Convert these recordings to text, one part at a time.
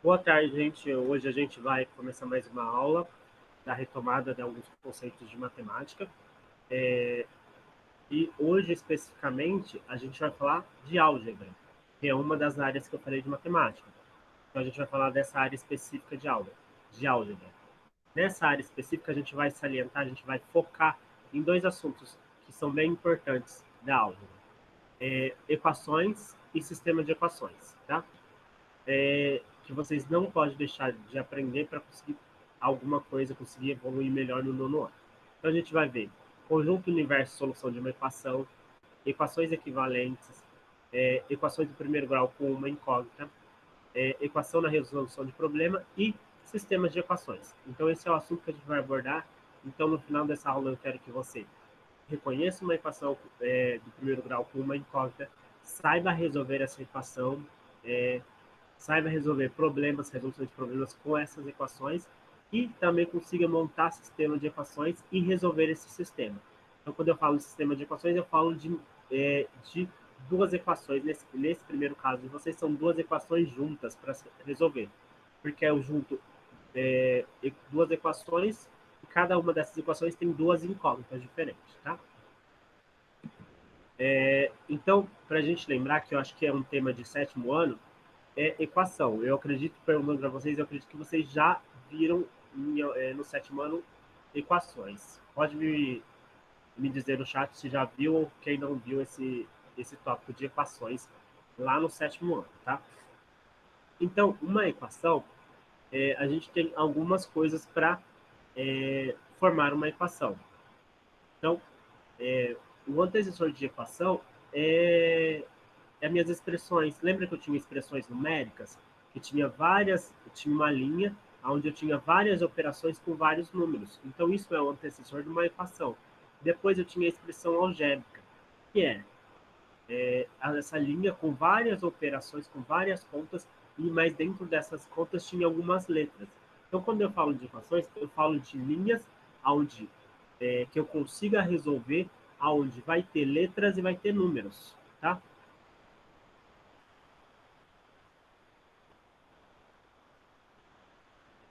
Boa tarde, gente. Hoje a gente vai começar mais uma aula da retomada de alguns conceitos de matemática. E hoje, especificamente, a gente vai falar de álgebra, que é uma das áreas que eu falei de matemática. Então, a gente vai falar dessa área específica de álgebra. Nessa área específica, a gente vai salientar, a gente vai focar em dois assuntos que são bem importantes da álgebra: equações e sistema de equações, tá? Que vocês não podem deixar de aprender para conseguir alguma coisa, conseguir evoluir melhor no nono ano. Então a gente vai ver conjunto universo, solução de uma equação, equações equivalentes, equações do primeiro grau com uma incógnita, equação na resolução de problema e sistemas de equações. Então esse é o assunto que a gente vai abordar. Então no final dessa aula eu quero que você reconheça uma equação do primeiro grau com uma incógnita, saiba resolver essa equação, é, saiba resolver problemas, resolução de problemas com essas equações e também consiga montar sistema de equações e resolver esse sistema. Então, quando eu falo de sistema de equações, eu falo de duas equações. Nesse primeiro caso de vocês, são duas equações juntas para resolver. Porque eu junto duas equações e cada uma dessas equações tem duas incógnitas diferentes, tá? Então, para a gente lembrar, que eu acho que é um tema de sétimo ano, equação. Eu acredito, perguntando para vocês, eu acredito que vocês já viram no sétimo ano equações. Pode me dizer no chat se já viu ou quem não viu esse tópico de equações lá no sétimo ano, tá? Então, uma equação, a gente tem algumas coisas para formar uma equação. Então, o antecessor de equação é minhas expressões. Lembra que eu tinha expressões numéricas? Que tinha uma linha onde eu tinha várias operações com vários números. Então, isso é o antecessor de uma equação. Depois eu tinha a expressão algébrica, que essa linha com várias operações, com várias contas, mas dentro dessas contas tinha algumas letras. Então, quando eu falo de equações, eu falo de linhas onde que eu consiga resolver, aonde vai ter letras e vai ter números, tá?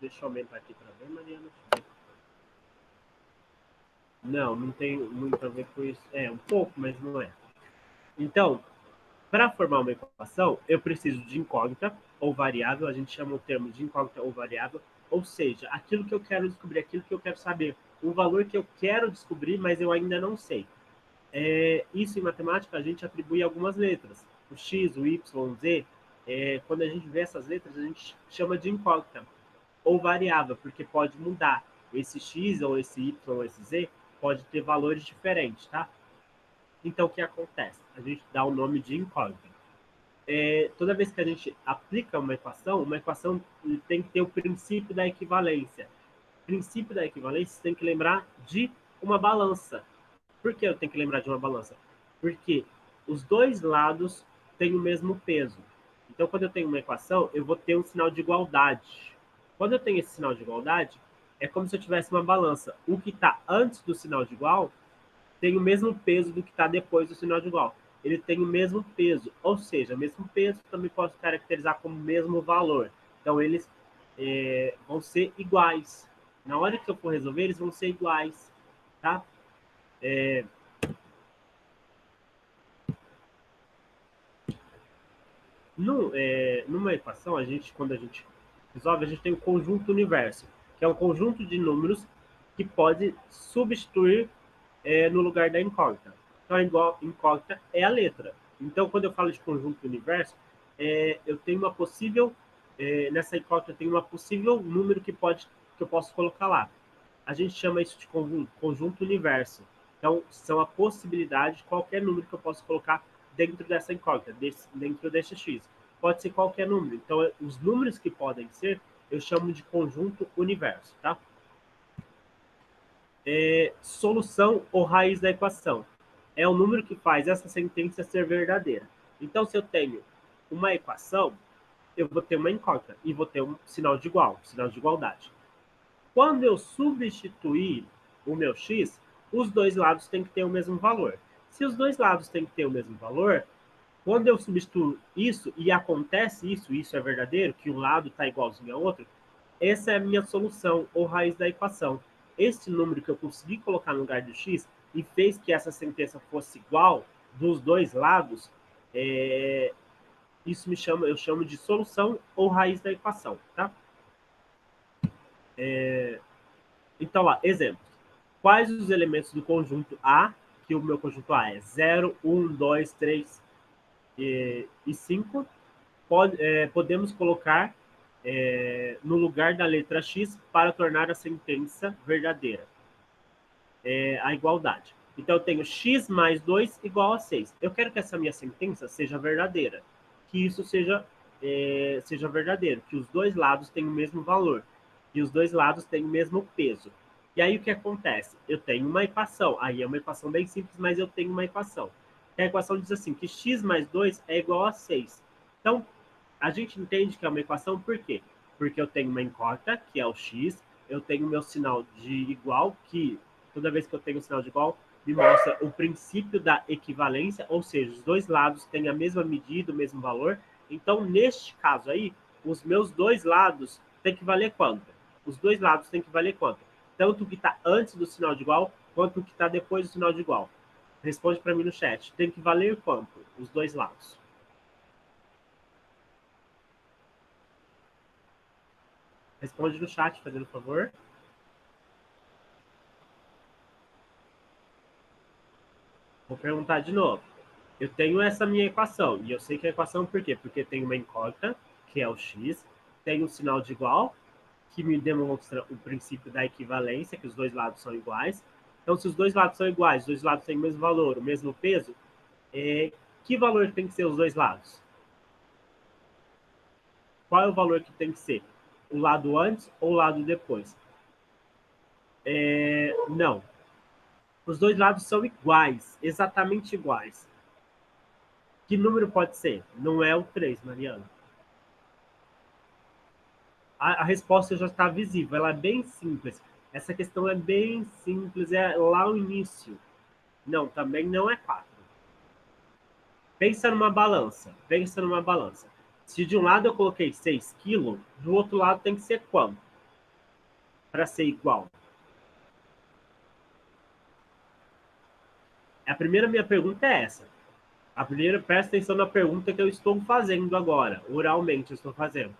Deixa eu aumentar aqui para ver, Mariana. Não, não tem muito a ver com isso. Um pouco, mas não é. Então, para formar uma equação, eu preciso de incógnita ou variável. A gente chama o termo de incógnita ou variável. Ou seja, aquilo que eu quero descobrir, aquilo que eu quero saber. O valor que eu quero descobrir, mas eu ainda não sei. Isso em matemática a gente atribui algumas letras. O X, o Y, o Z. Quando a gente vê essas letras, a gente chama de incógnita ou variável, porque pode mudar. Esse X ou esse Y ou esse Z pode ter valores diferentes, tá? Então, o que acontece? A gente dá o nome de incógnita. Toda vez que a gente aplica uma equação tem que ter o princípio da equivalência. O princípio da equivalência, você tem que lembrar de uma balança. Por que eu tenho que lembrar de uma balança? Porque os dois lados têm o mesmo peso. Então, quando eu tenho uma equação, eu vou ter um sinal de igualdade. Quando eu tenho esse sinal de igualdade, é como se eu tivesse uma balança. O que está antes do sinal de igual tem o mesmo peso do que está depois do sinal de igual. Ele tem o mesmo peso, ou seja, o mesmo peso também posso caracterizar como mesmo valor. Então, eles vão ser iguais. Na hora que eu for resolver, eles vão ser iguais, tá? Numa equação, quando a gente resolve, a gente tem o conjunto universo, que é um conjunto de números que pode substituir no lugar da incógnita. Então, a incógnita é a letra. Então, quando eu falo de conjunto universo, eu tenho uma possível, nessa incógnita, eu tenho uma possível número que eu posso colocar lá. A gente chama isso de conjunto universo. Então, são a possibilidade de qualquer número que eu posso colocar dentro dessa incógnita, dentro desse X. Pode ser qualquer número. Então, os números que podem ser, eu chamo de conjunto universo, tá? Solução ou raiz da equação. É o número que faz essa sentença ser verdadeira. Então, se eu tenho uma equação, eu vou ter uma incógnita e vou ter um sinal de igual, sinal de igualdade. Quando eu substituir o meu x, os dois lados têm que ter o mesmo valor. Se os dois lados têm que ter o mesmo valor, Quando eu substituo isso e acontece isso, isso é verdadeiro, que um lado está igualzinho ao outro, essa é a minha solução ou raiz da equação. Este número que eu consegui colocar no lugar do x e fez que essa sentença fosse igual dos dois lados, isso eu chamo de solução ou raiz da equação, tá? Então, lá, exemplo. Quais os elementos do conjunto A, que o meu conjunto A é 0, 1, 2, 3 e 5, podemos colocar no lugar da letra X para tornar a sentença verdadeira, a igualdade. Então, eu tenho x mais 2 igual a 6. Eu quero que essa minha sentença seja verdadeira, que isso seja verdadeiro, que os dois lados tenham o mesmo valor, que os dois lados tenham o mesmo peso. E aí, o que acontece? Eu tenho uma equação, aí é uma equação bem simples, mas eu tenho uma equação. A equação diz assim, que x mais 2 é igual a 6. Então, a gente entende que é uma equação por quê? Porque eu tenho uma incógnita, que é o x, eu tenho meu sinal de igual, que toda vez que eu tenho um sinal de igual, me mostra o princípio da equivalência, ou seja, os dois lados têm a mesma medida, o mesmo valor. Então, neste caso aí, os meus dois lados têm que valer quanto? Os dois lados têm que valer quanto? Tanto o que está antes do sinal de igual, quanto o que está depois do sinal de igual. Responde para mim no chat. Tem que valer quanto? Os dois lados. Responde no chat, fazendo favor. Vou perguntar de novo. Eu tenho essa minha equação, e eu sei que a equação por quê? Porque tem uma incógnita, que é o x, tem um sinal de igual, que me demonstra o princípio da equivalência, que os dois lados são iguais. Então, se os dois lados são iguais, os dois lados têm o mesmo valor, o mesmo peso, que valor tem que ser os dois lados? Qual é o valor que tem que ser? O lado antes ou o lado depois? Não. Os dois lados são iguais, exatamente iguais. Que número pode ser? Não é o 3, Mariana. A resposta já está visível, ela é bem simples. Essa questão é bem simples, é lá o início. Não, também não é 4. Pensa numa balança, pensa numa balança. Se de um lado eu coloquei 6 quilos, do outro lado tem que ser quanto? Para ser igual. A primeira minha pergunta é essa. A primeira, presta atenção na pergunta que eu estou fazendo agora, oralmente eu estou fazendo.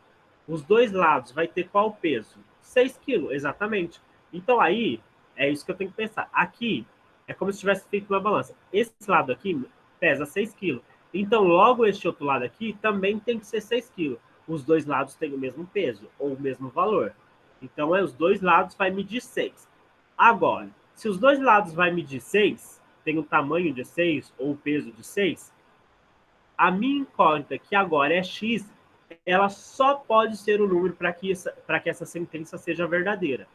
Os dois lados vai ter qual peso? 6 quilos, exatamente. Então aí, é isso que eu tenho que pensar. Aqui, é como se tivesse feito uma balança. Esse lado aqui pesa 6 quilos. Então, logo este outro lado aqui também tem que ser 6 quilos. Os dois lados têm o mesmo peso, ou o mesmo valor. Então, os dois lados vai medir 6. Agora, se os dois lados vai medir 6, tem o tamanho de 6 ou o peso de 6, a minha incógnita, que agora é x, ela só pode ser o número para que essa sentença seja verdadeira.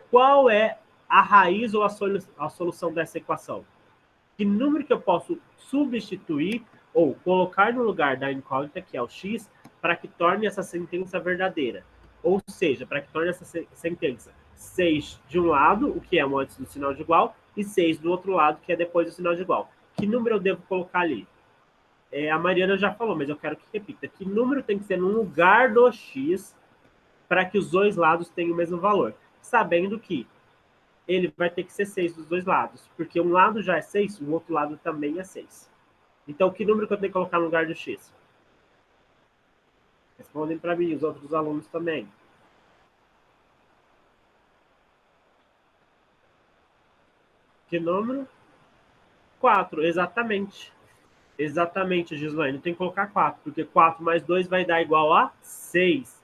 Qual é a raiz ou a solução dessa equação? Que número que eu posso substituir ou colocar no lugar da incógnita, que é o x, para que torne essa sentença verdadeira? Ou seja, para que torne essa sentença 6 de um lado, o que é antes do sinal de igual, e 6 do outro lado, que é depois do sinal de igual. Que número eu devo colocar ali? A Mariana já falou, mas eu quero que repita. Que número tem que ser no lugar do x para que os dois lados tenham o mesmo valor? Sabendo que ele vai ter que ser 6 dos dois lados, porque um lado já é 6, o outro lado também é 6. Então, que número que eu tenho que colocar no lugar do x? Respondem para mim, os outros alunos também. Que número? 4, exatamente. Exatamente, Gislaine. Tem que colocar 4, porque 4 mais 2 vai dar igual a 6.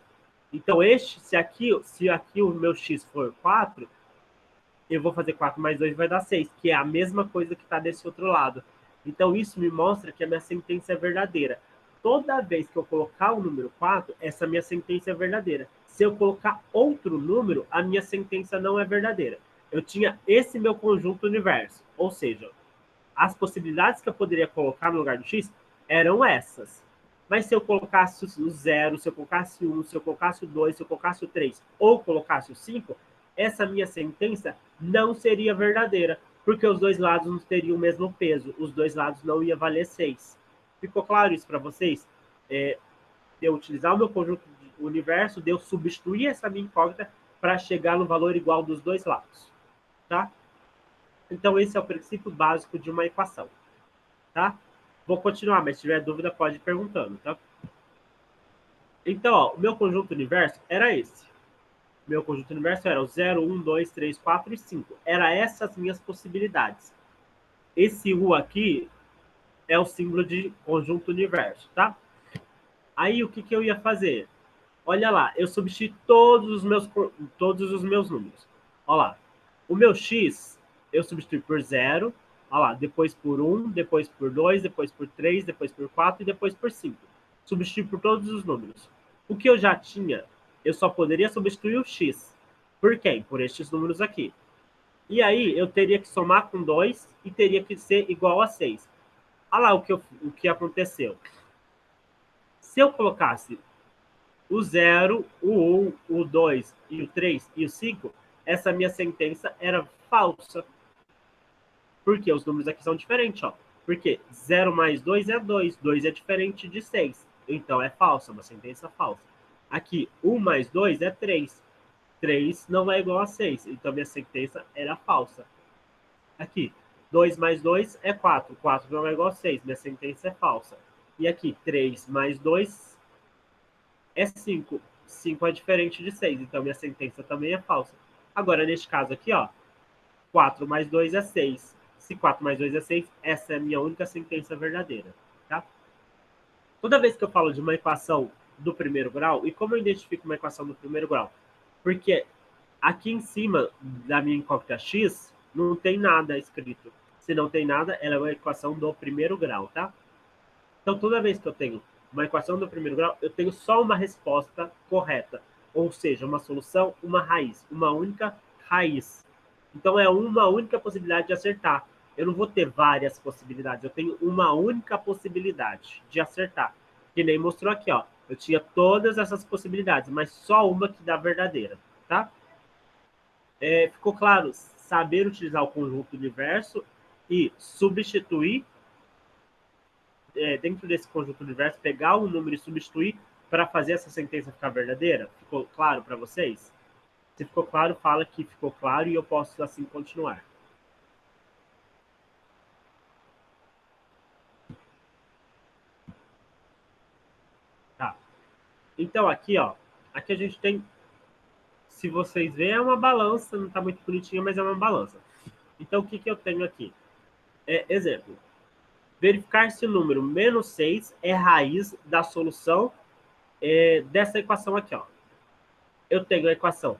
Então, se aqui o meu x for 4, eu vou fazer 4 mais 2 vai dar 6, que é a mesma coisa que está desse outro lado. Então, isso me mostra que a minha sentença é verdadeira. Toda vez que eu colocar o número 4, essa minha sentença é verdadeira. Se eu colocar outro número, a minha sentença não é verdadeira. Eu tinha esse meu conjunto universo, ou seja, as possibilidades que eu poderia colocar no lugar do x eram essas. Mas se eu colocasse o 0, se eu colocasse o 1, se eu colocasse o 2, se eu colocasse o 3 ou colocasse o 5, essa minha sentença não seria verdadeira, porque os dois lados não teriam o mesmo peso, os dois lados não iam valer 6. Ficou claro isso para vocês? De eu utilizar o meu conjunto de universo, de eu substituir essa minha incógnita para chegar no valor igual dos dois lados, tá? Então, esse é o princípio básico de uma equação, tá? Vou continuar, mas se tiver dúvida, pode ir perguntando, tá? Então, ó, o meu conjunto universo era esse. Meu conjunto universo era o 0, 1, 2, 3, 4 e 5. Era essas minhas possibilidades. Esse U aqui é o símbolo de conjunto universo, tá? Aí, o que, que eu ia fazer? Olha lá, eu substituí todos os meus números. Olha lá, o meu x eu substituí por 0, olha lá, depois por 1, depois por 2, depois por 3, depois por 4 e depois por 5. Substituí por todos os números. O que eu já tinha, eu só poderia substituir o x. Por quem? Por estes números aqui. E aí eu teria que somar com 2 e teria que ser igual a 6. Olha lá o que aconteceu. Se eu colocasse o 0, o 1, o 2 e o 3 e o 5, essa minha sentença era falsa. Porque os números aqui são diferentes, ó. Porque 0 mais 2 é 2, 2 é diferente de 6. Então é falsa, uma sentença falsa. Aqui, 1 mais 2 é 3. 3 não é igual a 6, então minha sentença era falsa. Aqui, 2 mais 2 é 4, 4 não é igual a 6, minha sentença é falsa. E aqui, 3 mais 2 é 5. 5 é diferente de 6, então minha sentença também é falsa. Agora, neste caso aqui, ó, 4 mais 2 é 6. Se 4 mais 2 é 6, essa é a minha única sentença verdadeira, tá? Toda vez que eu falo de uma equação do primeiro grau, e como eu identifico uma equação do primeiro grau? Porque aqui em cima da minha incógnita x, não tem nada escrito. Se não tem nada, ela é uma equação do primeiro grau, tá? Então, toda vez que eu tenho uma equação do primeiro grau, eu tenho só uma resposta correta. Ou seja, uma solução, uma raiz, uma única raiz. Então, é uma única possibilidade de acertar. Eu não vou ter várias possibilidades, eu tenho uma única possibilidade de acertar. Que nem mostrou aqui, ó. Eu tinha todas essas possibilidades, mas só uma que dá verdadeira, tá? Ficou claro? Saber utilizar o conjunto universo e substituir dentro desse conjunto universo, pegar um número e substituir para fazer essa sentença ficar verdadeira? Ficou claro para vocês? Se ficou claro, fala que ficou claro e eu posso assim continuar. Tá. Então aqui, ó, aqui a gente tem, se vocês verem, é uma balança, não está muito bonitinha, mas é uma balança. Então o que, que eu tenho aqui? Exemplo, verificar se o número menos 6 é raiz da solução dessa equação aqui, ó. Eu tenho a equação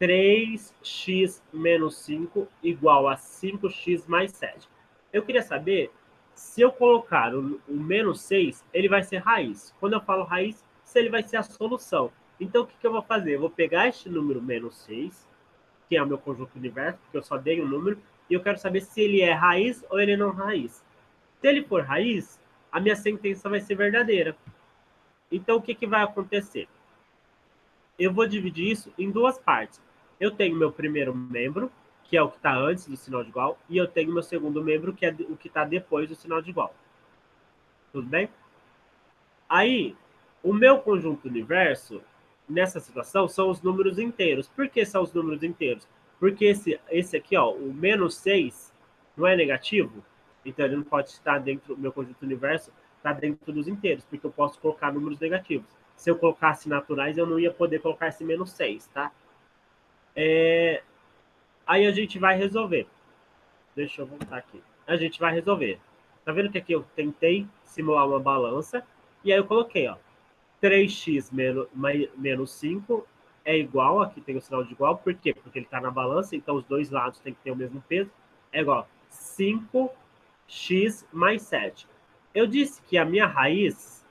3x menos 5 igual a 5x mais 7. Eu queria saber se eu colocar o menos 6, ele vai ser raiz. Quando eu falo raiz, se ele vai ser a solução. Então, o que, que eu vou fazer? Eu vou pegar este número menos 6, que é o meu conjunto universo, porque eu só dei um número, e eu quero saber se ele é raiz ou ele não é raiz. Se ele for raiz, a minha sentença vai ser verdadeira. Então, o que, que vai acontecer? Eu vou dividir isso em duas partes. Eu tenho meu primeiro membro, que é o que está antes do sinal de igual, e eu tenho meu segundo membro, que é o que está depois do sinal de igual. Tudo bem? Aí, o meu conjunto universo, nessa situação, são os números inteiros. Por que são os números inteiros? Porque esse aqui, ó, o menos 6, não é negativo, então ele não pode estar dentro do meu conjunto universo, está dentro dos inteiros, porque eu posso colocar números negativos. Se eu colocasse naturais, eu não ia poder colocar esse menos 6, tá? Aí a gente vai resolver. Deixa eu voltar aqui. A gente vai resolver. Tá vendo que aqui eu tentei simular uma balança, e aí eu coloquei, ó, 3x menos 5 é igual, aqui tem o sinal de igual, por quê? Porque ele está na balança, então os dois lados têm que ter o mesmo peso, é igual a 5x mais 7. Eu disse que a minha raiz,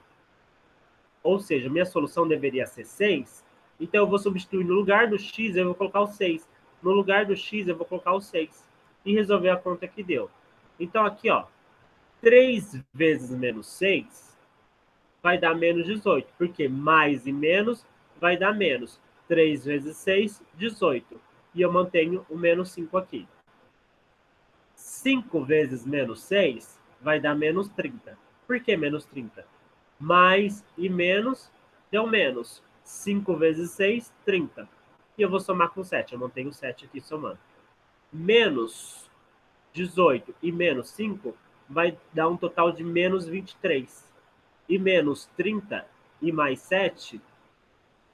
ou seja, minha solução deveria ser 6, então eu vou substituir no lugar do x, eu vou colocar o 6. No lugar do x, eu vou colocar o 6. E resolver a conta que deu. Então aqui, ó, 3 vezes menos 6 vai dar menos 18, porque mais e menos vai dar menos. 3 vezes 6, 18. E eu mantenho o menos 5 aqui. 5 vezes menos 6 vai dar menos 30. Por que menos 30? Mais e menos deu menos. 5 vezes 6, 30. E eu vou somar com 7. Eu mantenho 7 aqui somando. Menos 18 e menos 5 vai dar um total de menos 23. E menos 30 e mais 7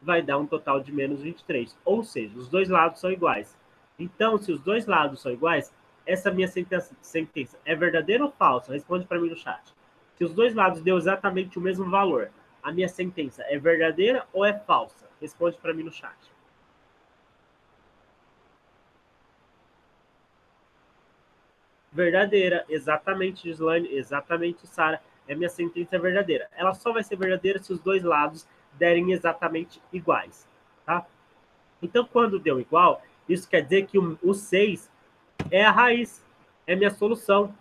vai dar um total de menos 23. Ou seja, os dois lados são iguais. Então, se os dois lados são iguais, essa minha sentença é verdadeira ou falsa? Responde para mim no chat. Se os dois lados deu exatamente o mesmo valor, a minha sentença é verdadeira ou é falsa? Responde para mim no chat. Verdadeira, exatamente, Gislaine, exatamente, Sara. Minha sentença é verdadeira. Ela só vai ser verdadeira se os dois lados derem exatamente iguais, tá? Então, quando deu igual, isso quer dizer que o 6 é a raiz, é minha solução.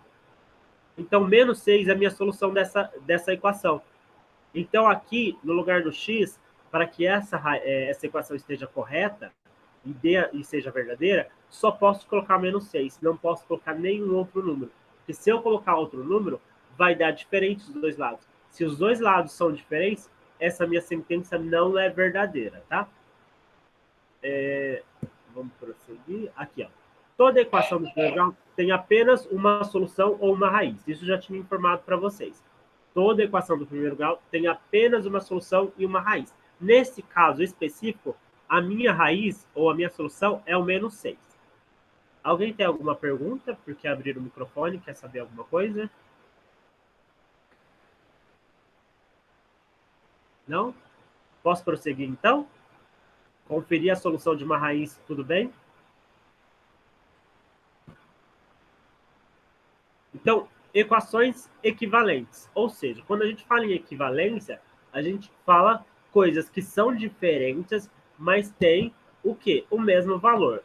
Então, menos 6 é a minha solução dessa equação. Então, aqui, no lugar do x, para que essa equação esteja correta e seja verdadeira, só posso colocar menos 6, não posso colocar nenhum outro número. Porque se eu colocar outro número, vai dar diferente dos dois lados. Se os dois lados são diferentes, essa minha sentença não é verdadeira, tá? Vamos prosseguir. Aqui, ó. Toda equação do integral tem apenas uma solução ou uma raiz. Isso já tinha informado para vocês. Toda equação do primeiro grau tem apenas uma solução e uma raiz. Nesse caso específico, a minha raiz ou a minha solução é o menos 6. Alguém tem alguma pergunta? Porque abrir o microfone, quer saber alguma coisa? Não? Posso prosseguir então? Conferir a solução de uma raiz, tudo bem? Então, equações equivalentes. Ou seja, quando a gente fala em equivalência, a gente fala coisas que são diferentes, mas têm o quê? O mesmo valor.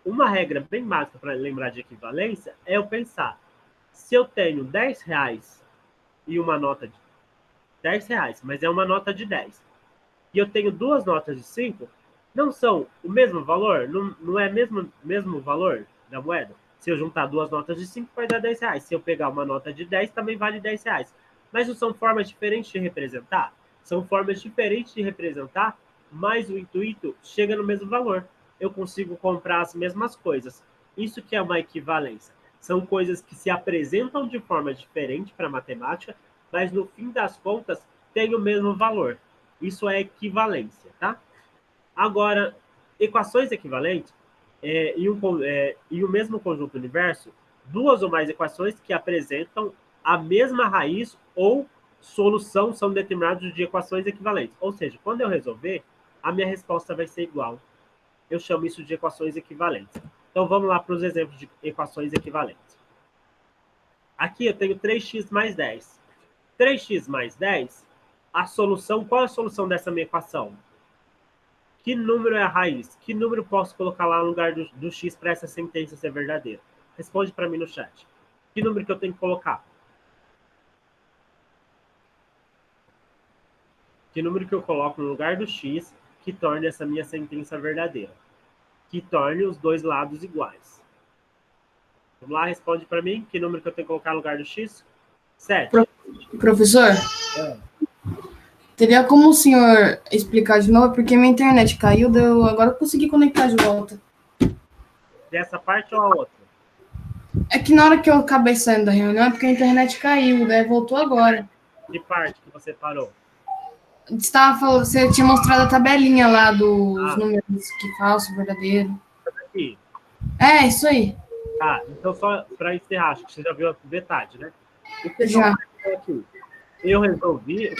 Uma regra bem básica para lembrar de equivalência é eu pensar, se eu tenho 10 reais e uma nota de 10 reais, mas é uma nota de 10, e eu tenho duas notas de 5, não são o mesmo valor? Não é mesmo valor da moeda? Se eu juntar duas notas de 5, vai dar 10 reais. Se eu pegar uma nota de 10, também vale 10 reais. Mas não são formas diferentes de representar? São formas diferentes de representar, mas o intuito chega no mesmo valor. Eu consigo comprar as mesmas coisas. Isso que é uma equivalência. São coisas que se apresentam de forma diferente para a matemática, mas no fim das contas têm o mesmo valor. Isso é equivalência, tá? Agora, equações equivalentes e o mesmo conjunto universo, duas ou mais equações que apresentam a mesma raiz ou solução são determinados de equações equivalentes. Ou seja, quando eu resolver, a minha resposta vai ser igual. Eu chamo isso de equações equivalentes. Então, vamos lá para os exemplos de equações equivalentes. Aqui eu tenho 3x mais 10. 3x mais 10, a solução, qual é a solução dessa minha equação? Que número é a raiz? Que número posso colocar lá no lugar do x para essa sentença ser verdadeira? Responde para mim no chat. Que número que eu tenho que colocar? Que número que eu coloco no lugar do x que torne essa minha sentença verdadeira? Que torne os dois lados iguais. Vamos lá, responde para mim. Que número que eu tenho que colocar no lugar do x? 7. Professor? Teria como o senhor explicar de novo? Porque minha internet caiu, agora eu consegui conectar de volta. Dessa parte ou a outra? É que na hora que eu acabei saindo da reunião, é porque a internet caiu, daí voltou agora. Que parte que você parou? Você tinha mostrado a tabelinha lá dos números que falso, verdadeiro. Aqui. É, isso aí. Tá, então só para encerrar, acho que você já viu a metade, né? Já. Aqui. Eu resolvi,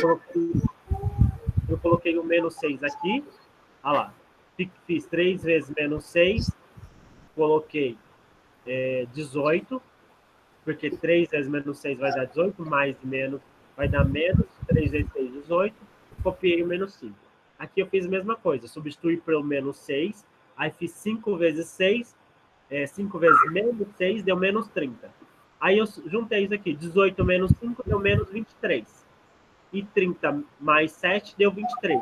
eu coloquei o menos 6 aqui. Olha lá. Fiz 3 vezes menos 6. Coloquei 18. Porque 3 vezes menos 6 vai dar 18. Mais e menos vai dar menos. 3 vezes 6, 18. Copiei o menos 5. Aqui eu fiz a mesma coisa. Substituí pelo menos 6. Aí fiz 5 vezes 6. 5 vezes menos 6 deu menos 30. Aí eu juntei isso aqui. 18 menos 5 deu menos 23. E 30 mais 7 deu 23.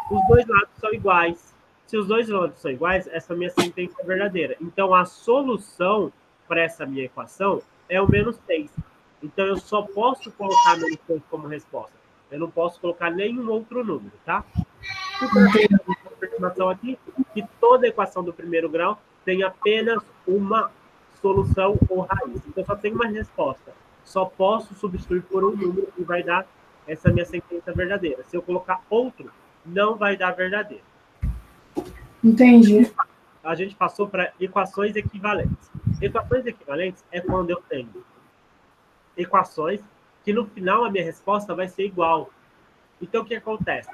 Os dois lados são iguais. Se os dois lados são iguais, essa minha sentença é verdadeira. Então, a solução para essa minha equação é o menos 6. Então, eu só posso colocar menos 3 como resposta. Eu não posso colocar nenhum outro número, tá? A confirmação aqui que toda equação do primeiro grau tem apenas uma solução ou raiz. Então, só tem uma resposta. Só posso substituir por um número e vai dar essa minha sentença verdadeira. Se eu colocar outro, não vai dar verdadeiro. Entendi. A gente passou para equações equivalentes. Equações equivalentes é quando eu tenho equações que no final a minha resposta vai ser igual. Então, o que acontece?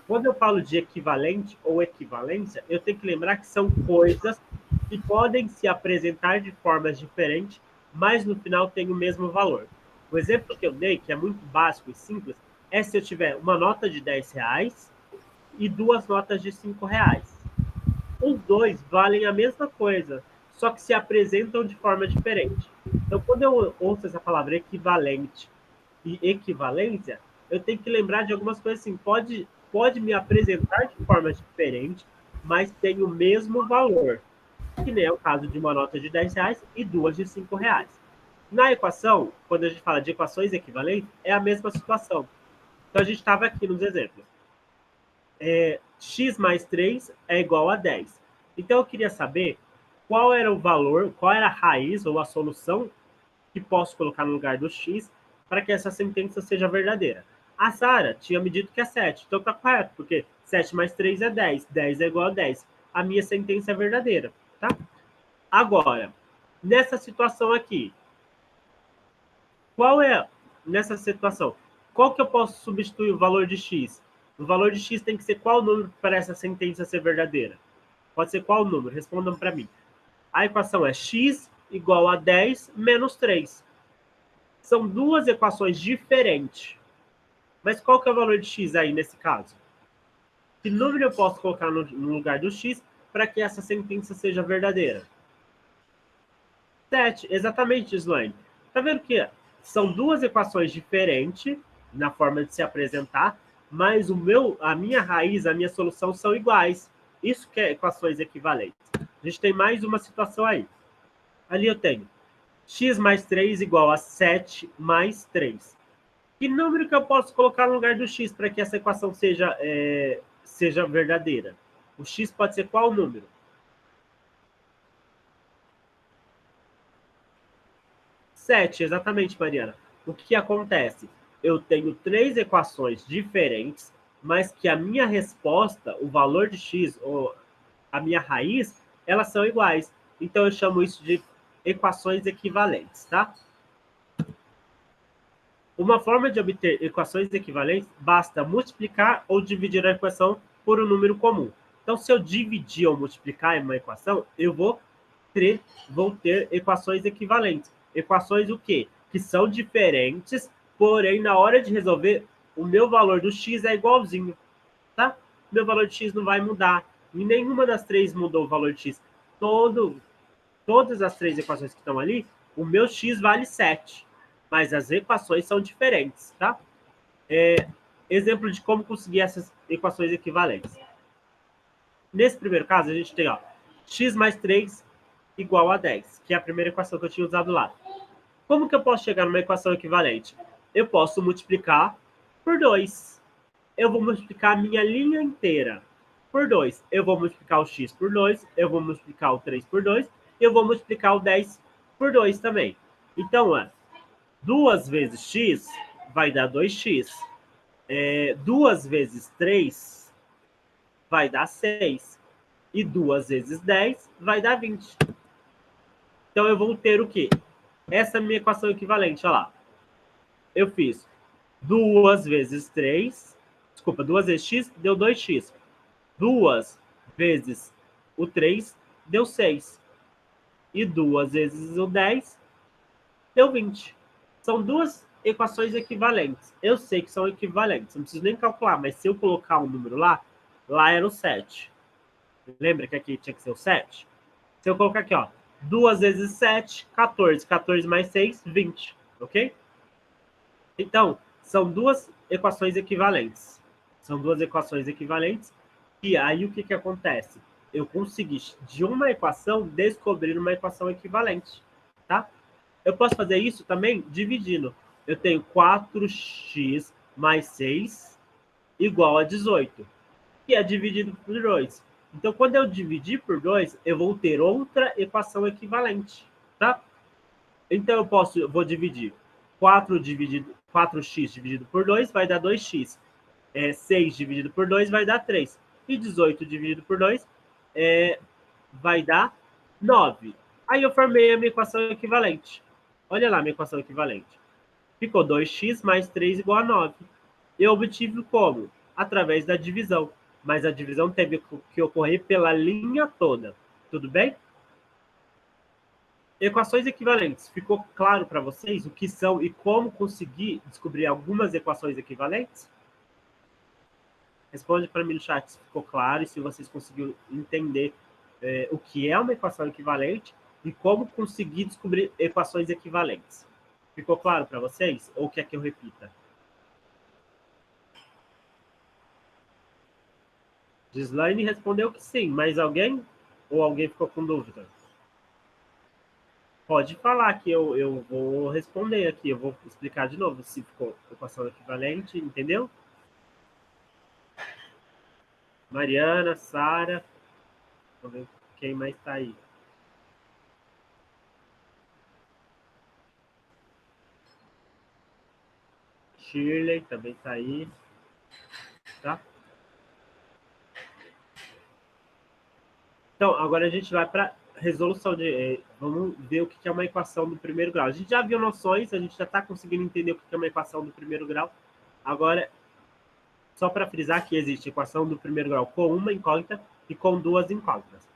Quando eu falo de equivalente ou equivalência, eu tenho que lembrar que são coisas que podem se apresentar de formas diferentes, mas no final tem o mesmo valor. O exemplo que eu dei, que é muito básico e simples, é se eu tiver uma nota de R$10 e duas notas de R$5. Os dois valem a mesma coisa, só que se apresentam de forma diferente. Então, quando eu ouço essa palavra equivalente e equivalência, eu tenho que lembrar de algumas coisas assim. Pode me apresentar de forma diferente, mas tem o mesmo valor. Que nem é o caso de uma nota de R$10 e duas de R$5. Na equação, quando a gente fala de equações equivalentes, é a mesma situação. Então, a gente estava aqui nos exemplos. X mais 3 é igual a 10. Então, eu queria saber qual era o valor, qual era a raiz ou a solução que posso colocar no lugar do x para que essa sentença seja verdadeira. A Sara tinha me dito que é 7, então está correto, porque 7 mais 3 é 10, 10 é igual a 10. A minha sentença é verdadeira, tá? Agora, nessa situação aqui, nessa situação, qual que eu posso substituir o valor de x? O valor de x tem que ser qual número para essa sentença ser verdadeira? Pode ser qual número? Respondam para mim. A equação é x igual a 10 menos 3. São duas equações diferentes. Mas qual que é o valor de x aí nesse caso? Que número eu posso colocar no lugar do x para que essa sentença seja verdadeira? 7, exatamente, Slane. Tá vendo que são duas equações diferentes na forma de se apresentar, mas a minha raiz, a minha solução são iguais. Isso que é equações equivalentes. A gente tem mais uma situação aí. Ali eu tenho x mais 3 igual a 7 mais 3. Que número que eu posso colocar no lugar do x para que essa equação seja verdadeira? O x pode ser qual número? 7, exatamente, Mariana. O que acontece? Eu tenho três equações diferentes, mas que a minha resposta, o valor de x, ou a minha raiz, elas são iguais. Então, eu chamo isso de equações equivalentes, tá? Uma forma de obter equações equivalentes basta multiplicar ou dividir a equação por um número comum. Então, se eu dividir ou multiplicar uma equação, eu vou ter equações equivalentes. Equações o quê? Que são diferentes, porém, na hora de resolver, o meu valor do x é igualzinho, tá? Meu valor de x não vai mudar. E nenhuma das três mudou o valor de x. Todas as três equações que estão ali, o meu x vale 7. Mas as equações são diferentes, tá? Exemplo de como conseguir essas equações equivalentes. Nesse primeiro caso, a gente tem x mais 3 igual a 10, que é a primeira equação que eu tinha usado lá. Como que eu posso chegar numa equação equivalente? Eu posso multiplicar por 2. Eu vou multiplicar a minha linha inteira por 2. Eu vou multiplicar o x por 2, eu vou multiplicar o 3 por 2, eu vou multiplicar o 10 por 2 também. Então, 2 vezes x vai dar 2x. 2 vezes 3 vai dar 6. E 2 vezes 10 vai dar 20. Então, eu vou ter o quê? Essa é a minha equação equivalente, olha lá. Eu fiz 2 vezes 3, desculpa, 2 vezes x deu 2x. 2 vezes o 3 deu 6. E 2 vezes o 10 deu 20. São duas equações equivalentes. Eu sei que são equivalentes, não preciso nem calcular, mas se eu colocar um número lá era o 7. Lembra que aqui tinha que ser o 7? Se eu colocar aqui, 2 vezes 7, 14. 14 mais 6, 20. Ok? Então, são duas equações equivalentes. São duas equações equivalentes. E aí, o que acontece? Eu consegui, de uma equação, descobrir uma equação equivalente. Tá? Eu posso fazer isso também dividindo. Eu tenho 4x mais 6 igual a 18, que é dividido por 2. Então, quando eu dividir por 2, eu vou ter outra equação equivalente, tá? Então, eu vou dividir 4x dividido por 2 vai dar 2x. 6 dividido por 2 vai dar 3. E 18 dividido por 2 vai dar 9. Aí eu formei a minha equação equivalente. Olha lá a minha equação equivalente. Ficou 2x mais 3 igual a 9. Eu obtive como? Através da divisão. Mas a divisão teve que ocorrer pela linha toda. Tudo bem? Equações equivalentes. Ficou claro para vocês o que são e como conseguir descobrir algumas equações equivalentes? Responde para mim no chat se ficou claro e se vocês conseguiram entender o que é uma equação equivalente e como conseguir descobrir equações equivalentes. Ficou claro para vocês? Ou quer que eu repita? Gislaine respondeu que sim, mas alguém? Ou alguém ficou com dúvida? Pode falar que eu vou responder aqui, eu vou explicar de novo se ficou equação equivalente, entendeu? Mariana, Sara, vamos ver quem mais está aí. Shirley também está aí, tá? Então, agora a gente vai para resolução de... vamos ver o que é uma equação do primeiro grau. A gente já viu noções, a gente já está conseguindo entender o que é uma equação do primeiro grau. Agora, só para frisar que existe equação do primeiro grau com uma incógnita e com duas incógnitas.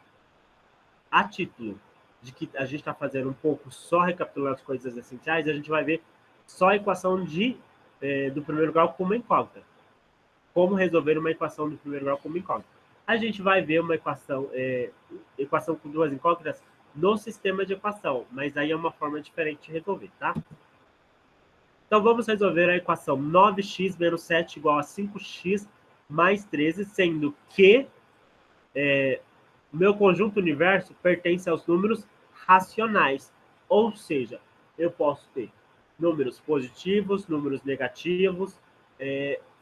A título de que a gente está fazendo um pouco só recapitulando as coisas essenciais, a gente vai ver só a equação do primeiro grau com uma incógnita. Como resolver uma equação do primeiro grau com uma incógnita. A gente vai ver uma equação com duas incógnitas no sistema de equação, mas aí é uma forma diferente de resolver, tá? Então, vamos resolver a equação 9x menos 7 igual a 5x mais 13, sendo que o meu conjunto universo pertence aos números racionais. Ou seja, eu posso ter números positivos, números negativos,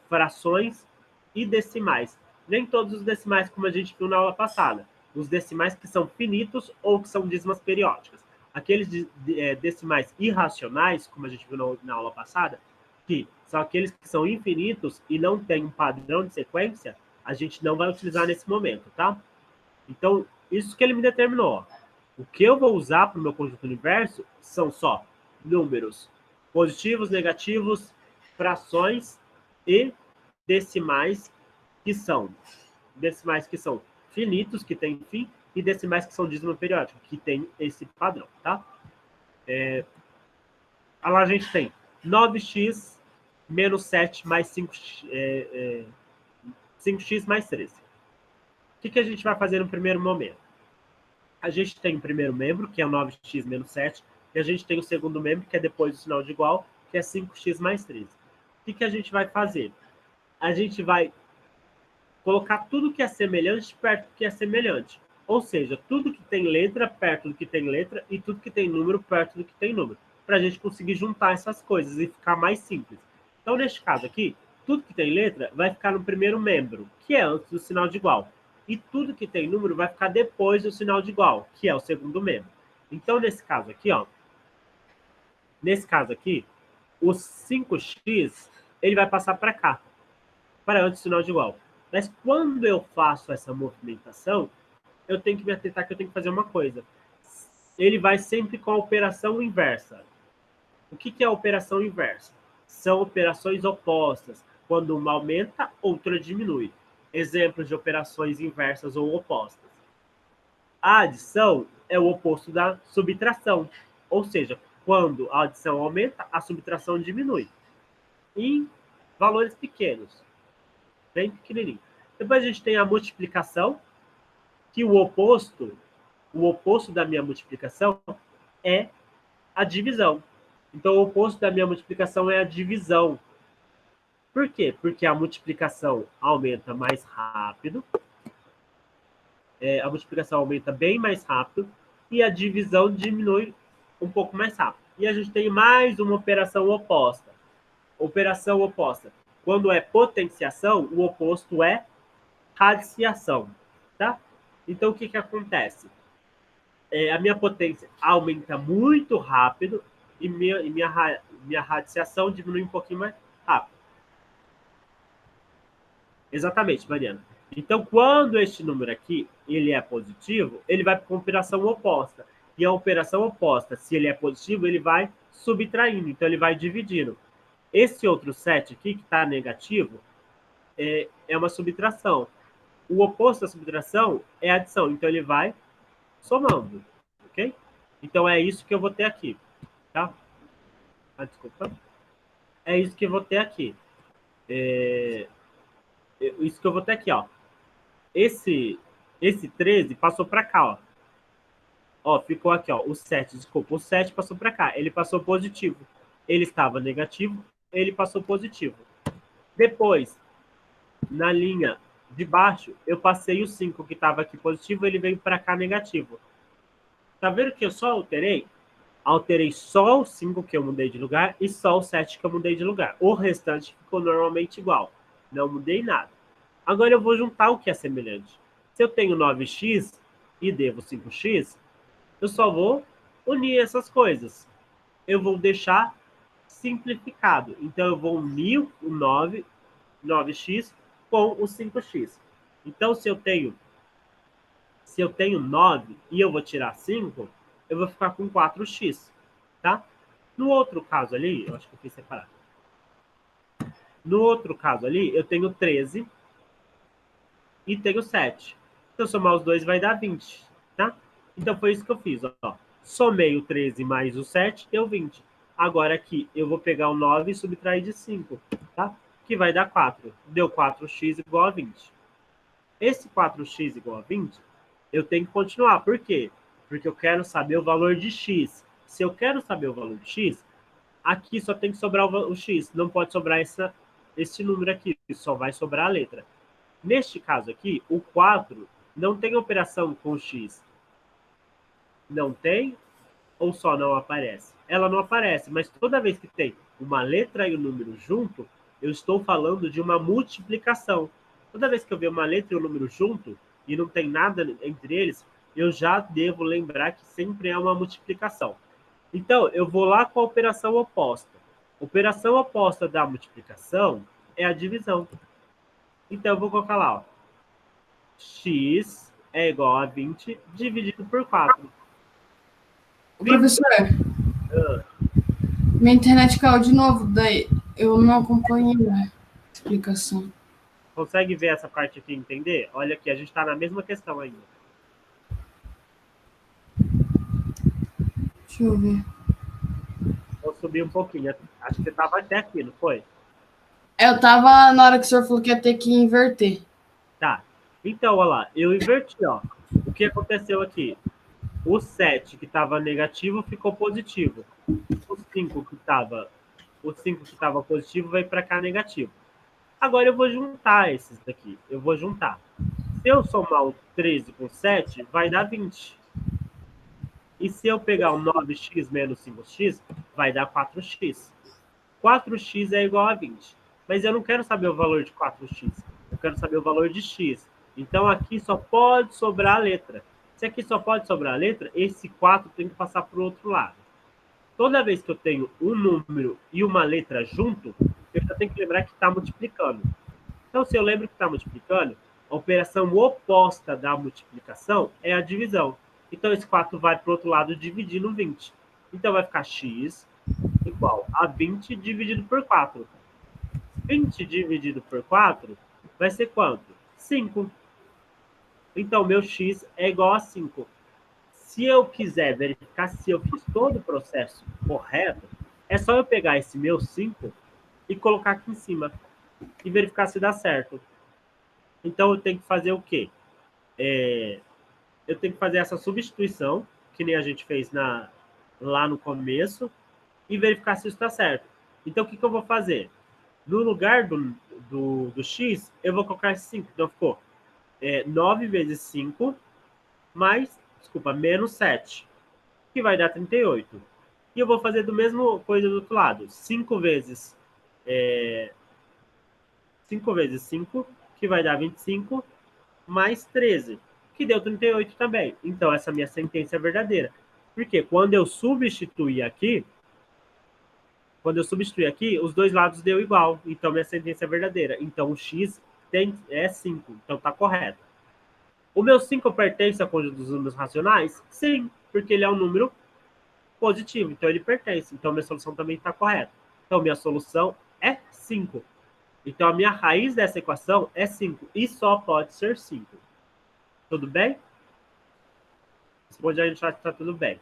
frações e decimais. Nem todos os decimais, como a gente viu na aula passada. Os decimais que são finitos ou que são dízimas periódicas. Aqueles decimais irracionais, como a gente viu na aula passada, que são aqueles que são infinitos e não têm um padrão de sequência, a gente não vai utilizar nesse momento, tá? Então, isso que ele me determinou. O que eu vou usar para o meu conjunto universo são só números positivos, negativos, frações e decimais que são finitos, que têm fim, e decimais que são dízima periódica, que tem esse padrão, tá? Lá a gente tem 9x menos 7 mais 5x mais 13. O que a gente vai fazer no primeiro momento? A gente tem o primeiro membro, que é 9x menos 7, e a gente tem o segundo membro, que é depois do sinal de igual, que é 5x mais 13. O que a gente vai fazer? A gente vai colocar tudo que é semelhante perto do que é semelhante. Ou seja, tudo que tem letra perto do que tem letra e tudo que tem número perto do que tem número. Para a gente conseguir juntar essas coisas e ficar mais simples. Então, neste caso aqui, tudo que tem letra vai ficar no primeiro membro, que é antes do sinal de igual. E tudo que tem número vai ficar depois do sinal de igual, que é o segundo membro. Então, nesse caso aqui, o 5x ele vai passar para cá, para antes do sinal de igual. Mas quando eu faço essa movimentação, eu tenho que me atentar que eu tenho que fazer uma coisa. Ele vai sempre com a operação inversa. O que é a operação inversa? São operações opostas. Quando uma aumenta, outra diminui. Exemplos de operações inversas ou opostas. A adição é o oposto da subtração. Ou seja, quando a adição aumenta, a subtração diminui. Em valores pequenos. Bem pequenininho. Depois a gente tem a multiplicação, que o oposto da minha multiplicação é a divisão. Então, o oposto da minha multiplicação é a divisão. Por quê? Porque a multiplicação aumenta mais rápido, a multiplicação aumenta bem mais rápido e a divisão diminui um pouco mais rápido. E a gente tem mais uma operação oposta. Operação oposta. Quando é potenciação, o oposto é radiciação, tá? Então, o que que acontece? A minha potência aumenta muito rápido e minha radiciação diminui um pouquinho mais rápido. Exatamente, Mariana. Então, quando este número aqui ele é positivo, ele vai para a operação oposta. E a operação oposta, se ele é positivo, ele vai subtraindo, então ele vai dividindo. Esse outro 7 aqui, que está negativo, é uma subtração. O oposto da subtração é adição, então ele vai somando, ok? Então é isso que eu vou ter aqui, tá? Desculpa. É isso que eu vou ter aqui. Isso que eu vou ter aqui, ó. Esse 13 passou para cá, ó. Ó, ficou aqui, ó, o 7, desculpa, o 7 passou para cá, ele passou positivo. Ele estava negativo, ele passou positivo. Depois, na linha de baixo, eu passei o 5 que estava aqui positivo, ele veio para cá negativo. Tá vendo que eu só alterei? Alterei só o 5 que eu mudei de lugar e só o 7 que eu mudei de lugar. O restante ficou normalmente igual. Não mudei nada. Agora eu vou juntar o que é semelhante. Se eu tenho 9x e devo 5x, eu só vou unir essas coisas. Eu vou deixar simplificado. Então, eu vou unir o 9x com o 5x. Então, se eu tenho 9 e eu vou tirar 5, eu vou ficar com 4x, tá? No outro caso ali, eu acho que eu fiz separado. No outro caso ali, eu tenho 13 e tenho 7. Então, somar os dois vai dar 20, tá? Então, foi isso que eu fiz, ó. Somei o 13 mais o 7, deu 20. Agora aqui, eu vou pegar o 9 e subtrair de 5, tá? Que vai dar 4. Deu 4x igual a 20. Esse 4x igual a 20, eu tenho que continuar. Por quê? Porque eu quero saber o valor de x. Se eu quero saber o valor de x, aqui só tem que sobrar o x. Não pode sobrar esse número aqui. Só vai sobrar a letra. Neste caso aqui, o 4 não tem operação com x. Não tem ou só não aparece? Ela não aparece, mas toda vez que tem uma letra e um número junto, eu estou falando de uma multiplicação. Toda vez que eu ver uma letra e um número junto e não tem nada entre eles, eu já devo lembrar que sempre é uma multiplicação. Então, eu vou lá com a operação oposta. Operação oposta da multiplicação é a divisão. Então, eu vou colocar lá, ó. X é igual a 20 dividido por 4. Professor, minha internet caiu de novo, daí eu não acompanhei a explicação. Consegue ver essa parte aqui e entender? Olha aqui, a gente está na mesma questão ainda. Deixa eu ver. Vou subir um pouquinho. Acho que você estava até aqui, não foi? Eu tava na hora que o senhor falou que ia ter que inverter. Tá. Então, olha lá, eu inverti, ó. O que aconteceu aqui? O 7 que estava negativo ficou positivo. O 5 que estava positivo vai para cá negativo. Agora eu vou juntar esses daqui. Eu vou juntar. Se eu somar o 13 com 7, vai dar 20. E se eu pegar o 9x menos 5x, vai dar 4x. 4x é igual a 20. Mas eu não quero saber o valor de 4x. Eu quero saber o valor de x. Então, aqui só pode sobrar a letra. Se aqui só pode sobrar a letra, esse 4 tem que passar para o outro lado. Toda vez que eu tenho um número e uma letra junto, eu já tenho que lembrar que está multiplicando. Então, se eu lembro que está multiplicando, a operação oposta da multiplicação é a divisão. Então, esse 4 vai para o outro lado dividindo 20. Então, vai ficar x igual a 20 dividido por 4. 20 dividido por 4 vai ser quanto? 5. Então, meu x é igual a 5. Se eu quiser verificar se eu fiz todo o processo correto, é só eu pegar esse meu 5 e colocar aqui em cima e verificar se dá certo. Então, eu tenho que fazer o quê? Eu tenho que fazer essa substituição, que nem a gente fez lá no começo, e verificar se isso está certo. Então, o que eu vou fazer? No lugar do x, eu vou colocar 5. Então, ficou 9 vezes 5, menos 7, que vai dar 38. E eu vou fazer do mesmo coisa do outro lado. 5 vezes 5 vezes 5, que vai dar 25, mais 13, que deu 38 também. Então, essa minha sentença é verdadeira. Porque quando eu substituir aqui, os dois lados deu igual. Então, minha sentença é verdadeira. Então, o x é 5. Então, está correto. O meu 5 pertence ao conjunto dos números racionais? Sim, porque ele é um número positivo. Então, ele pertence. Então, minha solução também está correta. Então, minha solução é 5. Então, a minha raiz dessa equação é 5. E só pode ser 5. Tudo bem? Responde aí no chat, está tudo bem.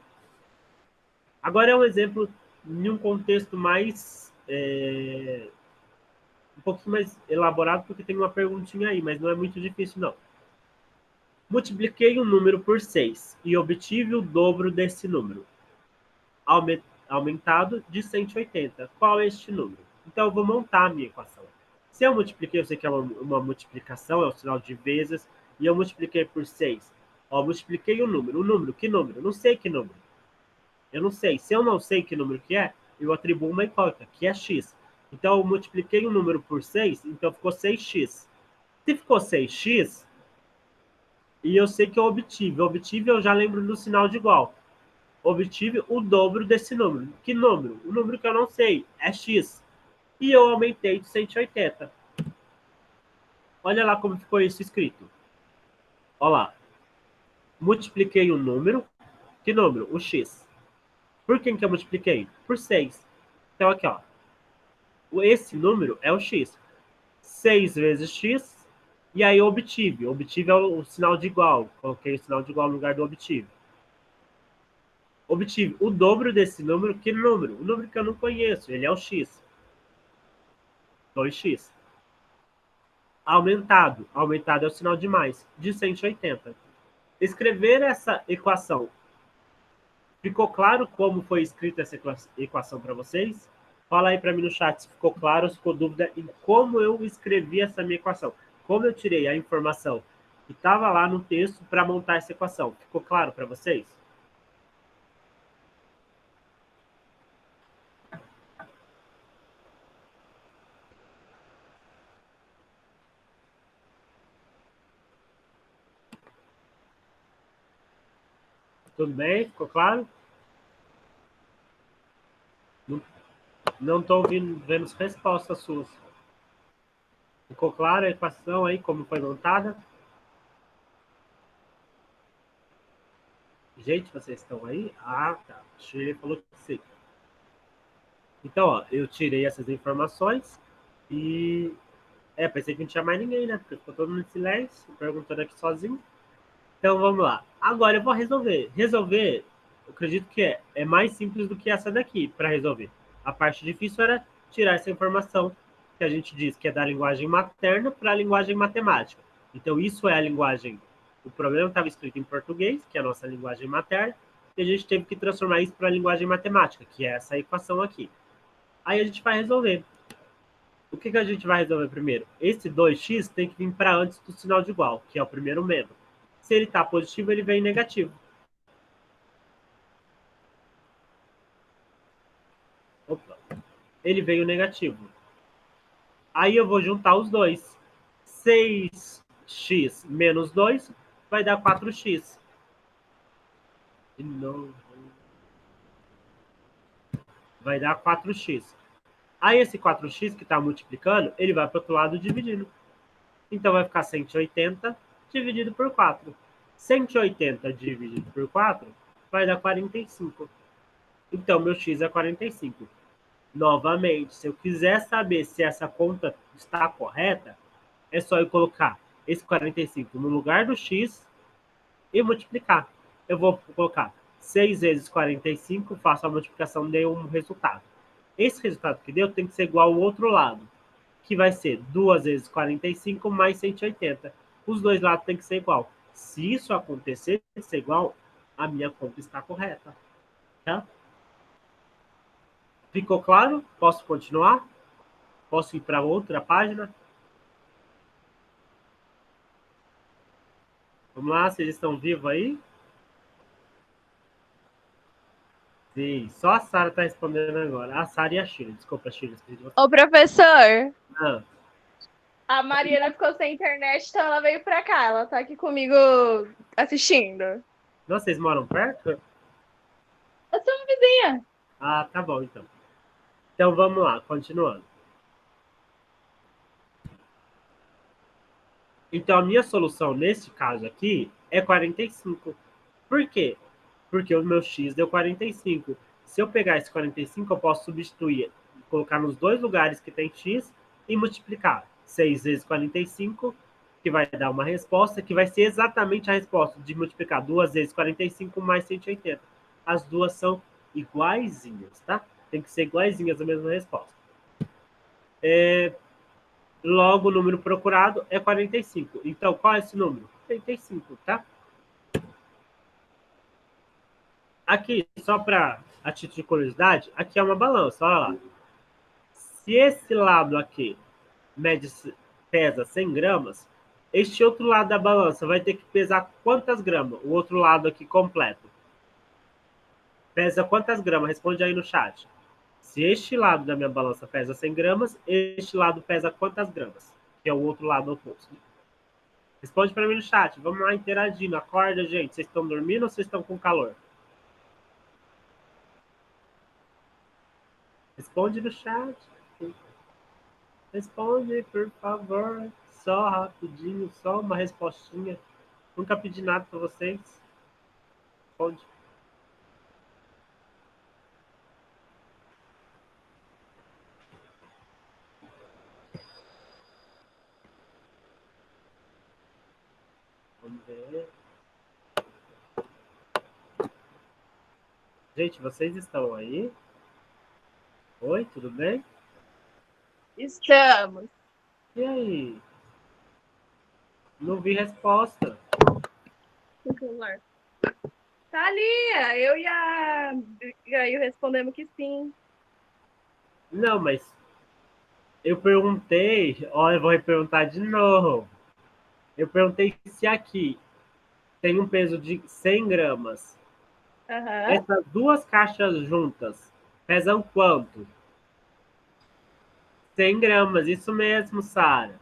Agora é um exemplo em um contexto mais... um pouquinho mais elaborado, porque tem uma perguntinha aí, mas não é muito difícil, não. Multipliquei um número por 6 e obtive o dobro desse número, aumentado de 180. Qual é este número? Então, eu vou montar a minha equação. Se eu multipliquei, eu sei que é uma multiplicação, é o sinal de vezes, e eu multipliquei por 6. Ó, multipliquei um número. O número, que número? Não sei que número. Eu não sei. Se eu não sei que número que é, eu atribuo uma incógnita, que é x. Então, eu multipliquei um número por 6, então ficou 6x. Se ficou 6x, e eu sei que eu obtive, eu já lembro do sinal de igual. Obtive o dobro desse número. Que número? O número que eu não sei, é x. E eu aumentei de 180. Olha lá como ficou isso escrito. Olha lá. Multipliquei um número. Que número? O x. Por quem que eu multipliquei? Por 6. Então aqui, ó. Esse número é o x. 6 vezes x. E aí eu obtive. Obtive é o sinal de igual. Coloquei o sinal de igual no lugar do obtive. Obtive o dobro desse número. Que número? O número que eu não conheço. Ele é o x. 2x. Aumentado. Aumentado é o sinal de mais. De 180. Escrever essa equação. Ficou claro como foi escrita essa equação para vocês? Fala aí para mim no chat se ficou claro, se ficou dúvida em como eu escrevi essa minha equação. Como eu tirei a informação que estava lá no texto para montar essa equação. Ficou claro para vocês? Tudo bem? Ficou claro? Não estou vendo as respostas suas. Ficou clara a equação aí, como foi montada? Gente, vocês estão aí? Ah, tá. A Shirley falou que sim. Então, ó, eu tirei essas informações e... pensei que não tinha mais ninguém, né? Porque ficou todo mundo em silêncio, perguntando aqui sozinho. Então, vamos lá. Agora eu vou resolver. Resolver, eu acredito que é mais simples do que essa daqui para resolver. A parte difícil era tirar essa informação que a gente diz que é da linguagem materna para a linguagem matemática. Então, isso é a linguagem... O problema estava escrito em português, que é a nossa linguagem materna, e a gente teve que transformar isso para a linguagem matemática, que é essa equação aqui. Aí a gente vai resolver. O que a gente vai resolver primeiro? Esse 2x tem que vir para antes do sinal de igual, que é o primeiro membro. Se ele está positivo, ele vem negativo. Opa. Ele veio negativo. Aí eu vou juntar os dois. 6x menos 2 vai dar 4x. De novo. Vai dar 4x. Aí esse 4x que está multiplicando, ele vai para o outro lado dividindo. Então vai ficar 180 dividido por 4. 180 dividido por 4 vai dar 45. Então, meu x é 45. Novamente, se eu quiser saber se essa conta está correta, é só eu colocar esse 45 no lugar do x e multiplicar. Eu vou colocar 6 vezes 45, faço a multiplicação, dei um resultado. Esse resultado que deu tem que ser igual ao outro lado, que vai ser 2 vezes 45 mais 180. Os dois lados tem que ser igual. Se isso acontecer, ser igual, a minha conta está correta. Tá? Ficou claro? Posso continuar? Posso ir para outra página? Vamos lá, vocês estão vivos aí? Sim, só a Sara tá respondendo agora. A Sara e a Shirley. Desculpa, Shirley. Ô, professor, Ah, a Mariana ficou sem internet, então ela veio pra cá. Ela tá aqui comigo assistindo. nossa, vocês moram perto? Eu sou uma vizinha. Ah, tá bom, então. Então vamos lá, continuando. Então a minha solução nesse caso aqui é 45. Por quê? Porque o meu x deu 45. Se eu pegar esse 45, eu posso substituir, colocar nos dois lugares que tem x e multiplicar 6 vezes 45, que vai dar uma resposta, que vai ser exatamente a resposta de multiplicar 2 vezes 45 mais 180. As duas são iguaizinhas, tá? Tem que ser iguaizinhas a mesma resposta. Logo, o número procurado é 45. Então, qual é esse número? 45, tá? Aqui, só para a título de curiosidade, aqui é uma balança, olha lá. Se esse lado aqui pesa 100 gramas, este outro lado da balança vai ter que pesar quantas gramas? O outro lado aqui completo. Pesa quantas gramas? Responde aí no chat. Se este lado da minha balança pesa 100 gramas, este lado pesa quantas gramas? Que é o outro lado oposto. Responde para mim no chat. Vamos lá interagindo. Acorda, gente. Vocês estão dormindo ou vocês estão com calor? Responde no chat. Responde, por favor. Só rapidinho, só uma respostinha. Nunca pedi nada para vocês. Responde. Vamos ver. Gente, vocês estão aí? Oi, tudo bem? Estamos. E aí? Não vi resposta. No celular. Tá ali, eu e a Gaio respondemos que sim. Não, mas eu perguntei. Olha, eu vou perguntar de novo. Eu perguntei se aqui tem um peso de 100 gramas. Aham. Essas duas caixas juntas pesam quanto? 100 gramas, isso mesmo, Sara.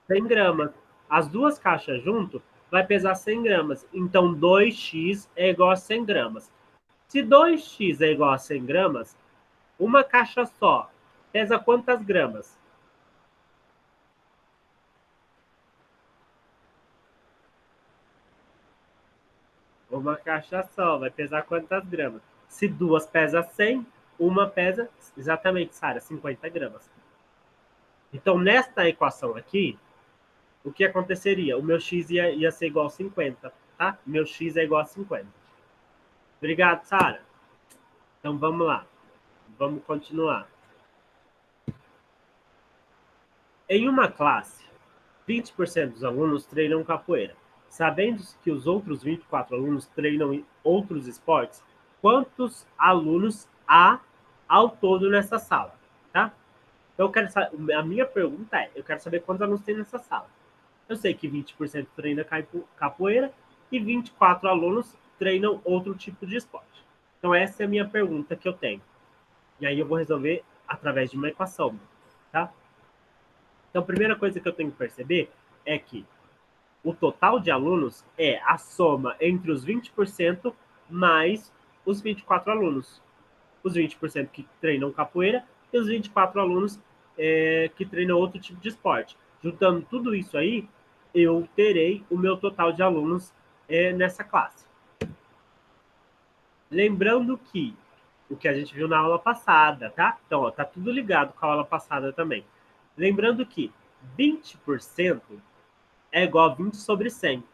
100 gramas. As duas caixas junto vai pesar 100 gramas. Então, 2x é igual a 100 gramas. Se 2x é igual a 100 gramas, uma caixa só pesa quantas gramas? Uma caixa só vai pesar quantas gramas? Se duas pesa 100, uma pesa, exatamente, Sara, 50 gramas. Então, nesta equação aqui, o que aconteceria? O meu x ia ser igual a 50, tá? Meu x é igual a 50. Obrigado, Sara. Então, vamos lá. Vamos continuar. Em uma classe, 20% dos alunos treinam capoeira. Sabendo que os outros 24 alunos treinam em outros esportes, quantos alunos há ao todo nessa sala? Tá? Então, eu quero saber, a minha pergunta é, eu quero saber quantos alunos tem nessa sala. Eu sei que 20% treina capoeira e 24 alunos treinam outro tipo de esporte. Então, essa é a minha pergunta que eu tenho. E aí eu vou resolver através de uma equação, tá? Então, a primeira coisa que eu tenho que perceber é que o total de alunos é a soma entre os 20% mais os 24 alunos. Os 20% que treinam capoeira e os 24 alunos que treinam outro tipo de esporte. Juntando tudo isso aí, eu terei o meu total de alunos nessa classe. Lembrando que o que a gente viu na aula passada, tá? Então, ó, tá tudo ligado com a aula passada também. Lembrando que 20% é igual a 20 sobre 100.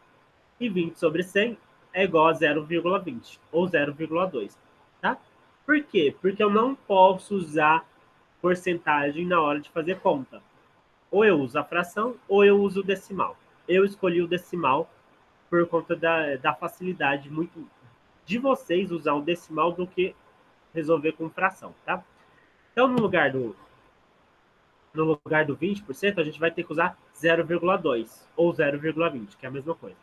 E 20 sobre 100 é igual a 0,20 ou 0,2, tá? Por quê? Porque eu não posso usar porcentagem na hora de fazer conta. Ou eu uso a fração ou eu uso o decimal. Eu escolhi o decimal por conta da facilidade muito de vocês usar o decimal do que resolver com fração, tá? Então, no lugar do 20%, a gente vai ter que usar 0,2 ou 0,20, que é a mesma coisa.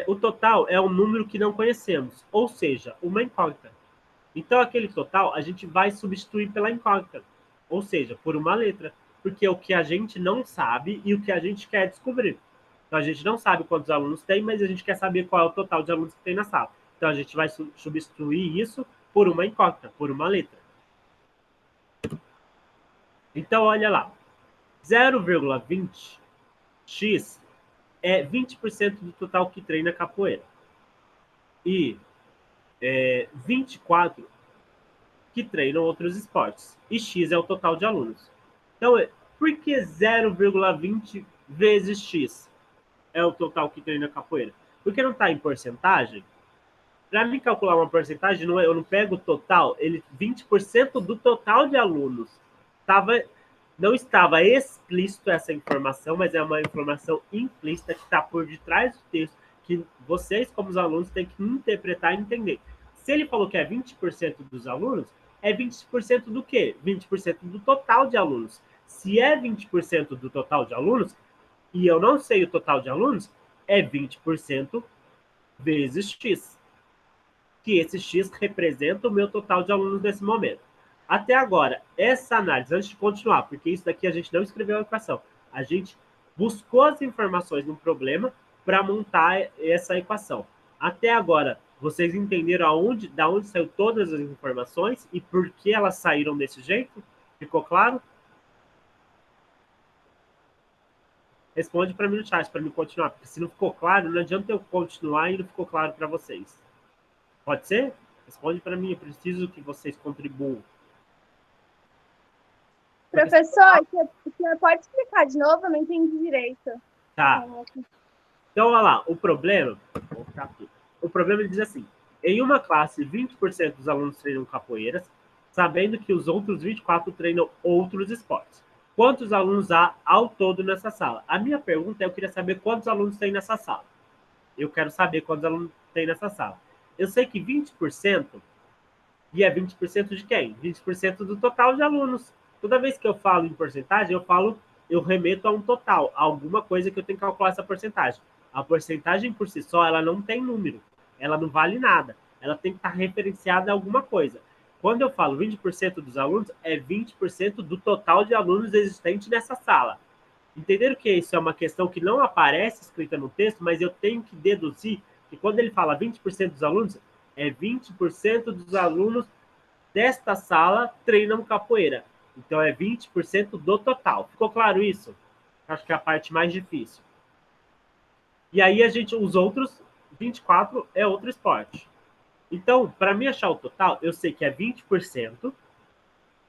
o total é um número que não conhecemos, ou seja, uma incógnita. Então, aquele total a gente vai substituir pela incógnita, ou seja, por uma letra, porque é o que a gente não sabe e o que a gente quer descobrir. Então, a gente não sabe quantos alunos tem, mas a gente quer saber qual é o total de alunos que tem na sala. Então, a gente vai substituir isso por uma incógnita, por uma letra. Então, olha lá. 0,20x é 20% do total que treina capoeira. E 24 que treinam outros esportes. E x é o total de alunos. Então, por que 0,20 vezes x é o total que treina capoeira? Porque não está em porcentagem. Para mim calcular uma porcentagem, eu não pego o total, 20% do total de alunos. Não estava explícito essa informação, mas é uma informação implícita que está por detrás do texto, que vocês, como os alunos, têm que interpretar e entender. Se ele falou que é 20% dos alunos, é 20% do quê? 20% do total de alunos. Se é 20% do total de alunos, e eu não sei o total de alunos, é 20% vezes x. Que esse x representa o meu total de alunos nesse momento. Até agora, essa análise, antes de continuar, porque isso daqui a gente não escreveu a equação, a gente buscou as informações no problema para montar essa equação. Até agora, vocês entenderam da onde saiu todas as informações e por que elas saíram desse jeito? Ficou claro? Responde para mim no chat, para mim continuar, porque se não ficou claro, não adianta eu continuar e não ficou claro para vocês. Pode ser? Responde para mim, eu preciso que vocês contribuam. Professor, você pode explicar de novo? Eu não entendi direito. Tá. Então, olha lá, o problema... Vou colocar aqui. O problema ele diz assim, em uma classe, 20% dos alunos treinam capoeiras, sabendo que os outros 24% treinam outros esportes. Quantos alunos há ao todo nessa sala? A minha pergunta é, eu queria saber quantos alunos tem nessa sala. Eu quero saber quantos alunos tem nessa sala. Eu sei que 20%, e é 20% de quem? 20% do total de alunos. Toda vez que eu falo em porcentagem, eu remeto a um total, a alguma coisa que eu tenho que calcular essa porcentagem. A porcentagem por si só, ela não tem número, ela não vale nada. Ela tem que estar referenciada a alguma coisa. Quando eu falo 20% dos alunos, é 20% do total de alunos existentes nessa sala. Entenderam que isso é uma questão que não aparece escrita no texto, mas eu tenho que deduzir que quando ele fala 20% dos alunos, é 20% dos alunos desta sala treinam capoeira. Então, é 20% do total. Ficou claro isso? Acho que é a parte mais difícil. E aí, os outros 24 é outro esporte. Então, para mim achar o total, eu sei que é 20%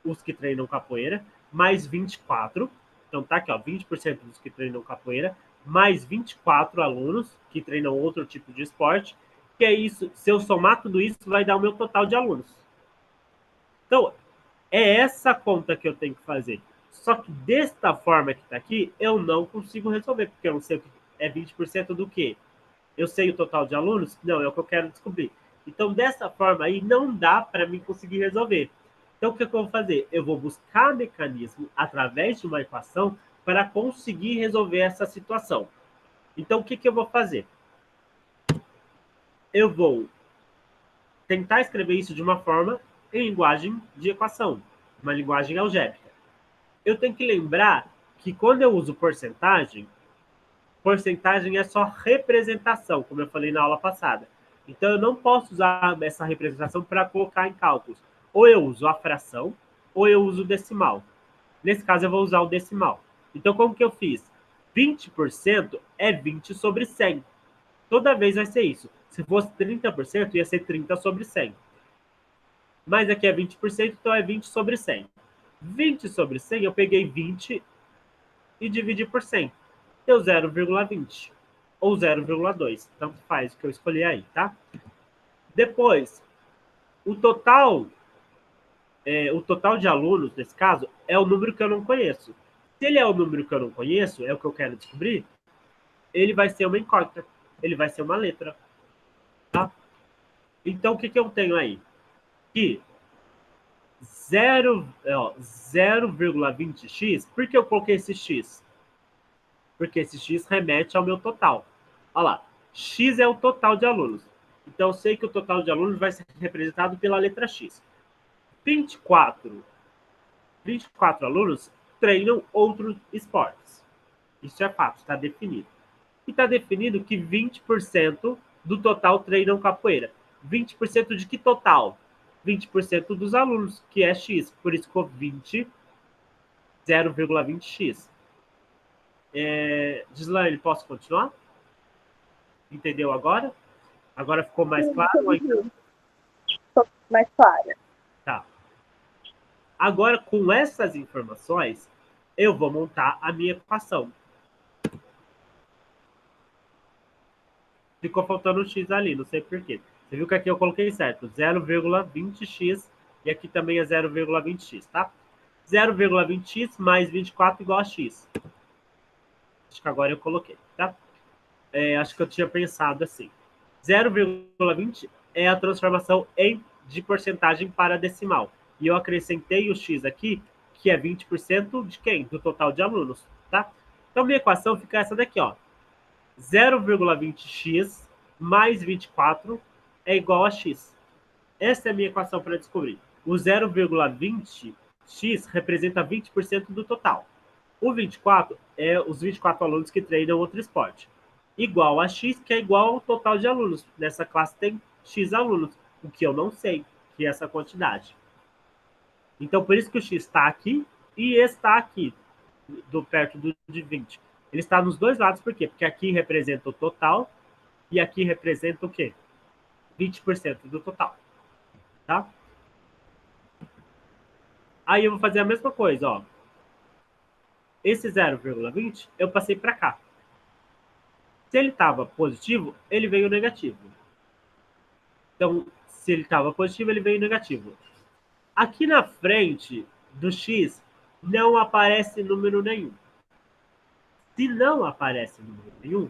os que treinam capoeira, mais 24. Então, tá aqui, ó, 20% dos que treinam capoeira, mais 24 alunos que treinam outro tipo de esporte, que é isso, se eu somar tudo isso, vai dar o meu total de alunos. Então, é essa conta que eu tenho que fazer. Só que desta forma que está aqui, eu não consigo resolver, porque eu não sei o que é 20% do quê? Eu sei o total de alunos? Não, é o que eu quero descobrir. Então, dessa forma aí, não dá para mim conseguir resolver. Então, o que eu vou fazer? Eu vou buscar mecanismo através de uma equação para conseguir resolver essa situação. Então, o que eu vou fazer? Eu vou tentar escrever isso de uma forma em linguagem de equação, uma linguagem algébrica. Eu tenho que lembrar que quando eu uso porcentagem é só representação, como eu falei na aula passada. Então, eu não posso usar essa representação para colocar em cálculos. Ou eu uso a fração, ou eu uso o decimal. Nesse caso, eu vou usar o decimal. Então, como que eu fiz? 20% é 20 sobre 100. Toda vez vai ser isso. Se fosse 30%, ia ser 30 sobre 100. Mas aqui é 20%, então é 20 sobre 100. 20 sobre 100, eu peguei 20 e dividi por 100. Deu 0,20 ou 0,2. Tanto faz o que eu escolhi aí, tá? Depois, o total de alunos, nesse caso, é o número que eu não conheço. Se ele é o número que eu não conheço, é o que eu quero descobrir, ele vai ser uma incógnita, ele vai ser uma letra, tá? Então, o que eu tenho aí? Que 0,20x, por que eu coloquei esse x? Porque esse x remete ao meu total. Olha lá, X é o total de alunos. Então, eu sei que o total de alunos vai ser representado pela letra X. 24 alunos treinam outros esportes. Isso é fato, está definido. E está definido que 20% do total treinam capoeira. 20% de que total? 20% dos alunos, que é X. Por isso ficou 20, 0,20x. Gislaine, posso continuar? Entendeu agora? Agora ficou mais claro? Entendi. Ficou mais clara. Tá. Agora, com essas informações, eu vou montar a minha equação. Ficou faltando um x ali, não sei por quê. Você viu que aqui eu coloquei certo, 0,20x, e aqui também é 0,20x, tá? 0,20x mais 24 igual a x. Acho que agora eu coloquei, tá? Acho que eu tinha pensado assim. 0,20 é a transformação de porcentagem para decimal. E eu acrescentei o x aqui, que é 20% de quem? Do total de alunos, tá? Então, minha equação fica essa daqui, ó. 0,20x mais 24 é igual a x. Essa é a minha equação para descobrir. O 0,20x representa 20% do total. O 24 é os 24 alunos que treinam outro esporte. Igual a x, que é igual ao total de alunos. Nessa classe tem x alunos, o que eu não sei, que é essa quantidade. Então, por isso que o x está aqui e está aqui, perto de 20. Ele está nos dois lados, por quê? Porque aqui representa o total e aqui representa o quê? 20% do total. Tá? Aí eu vou fazer a mesma coisa, ó. Esse 0,20 eu passei para cá. Se ele estava positivo, ele veio negativo. Então, se ele estava positivo, ele veio negativo. Aqui na frente do x não aparece número nenhum. Se não aparece número nenhum,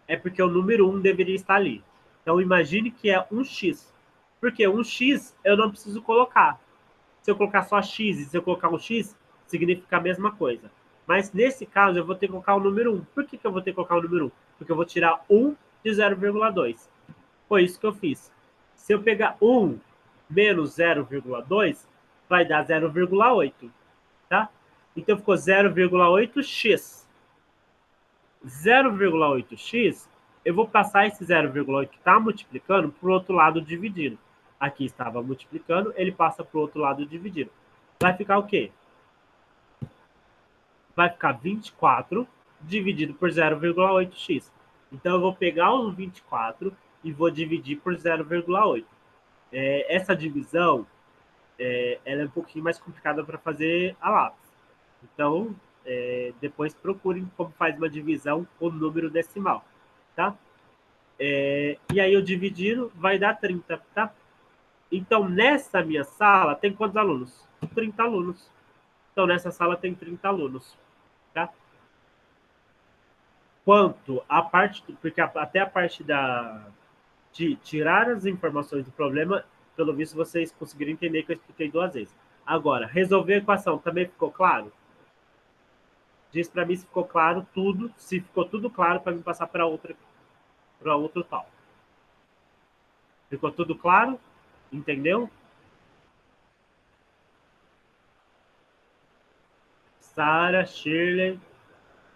é porque o número 1 deveria estar ali. Então, imagine que é um x. Porque um x eu não preciso colocar. Se eu colocar só x e se eu colocar um x, significa a mesma coisa. Mas nesse caso, eu vou ter que colocar o número 1. Por que eu vou ter que colocar o número 1? Porque eu vou tirar 1 de 0,2. Foi isso que eu fiz. Se eu pegar 1 menos 0,2, vai dar 0,8. Tá? Então, ficou 0,8x. 0,8x, eu vou passar esse 0,8 que está multiplicando para o outro lado dividindo. Aqui estava multiplicando, ele passa para o outro lado dividindo. Vai ficar o quê? Vai ficar 24 dividido por 0,8x. Então, eu vou pegar os 24 e vou dividir por 0,8. Essa divisão ela é um pouquinho mais complicada para fazer a lápis. Então, depois procurem como faz uma divisão com número decimal, tá? E aí eu dividindo vai dar 30, tá? Então, nessa minha sala tem quantos alunos? 30 alunos. Então, nessa sala tem 30 alunos, tá? Quanto a parte, porque até a parte de tirar as informações do problema, pelo visto vocês conseguiram entender que eu expliquei duas vezes. Agora, resolver a equação também ficou claro? Diz para mim se ficou claro tudo, se ficou tudo claro para me passar para outro tal. Ficou tudo claro? Entendeu? Sara, Shirley,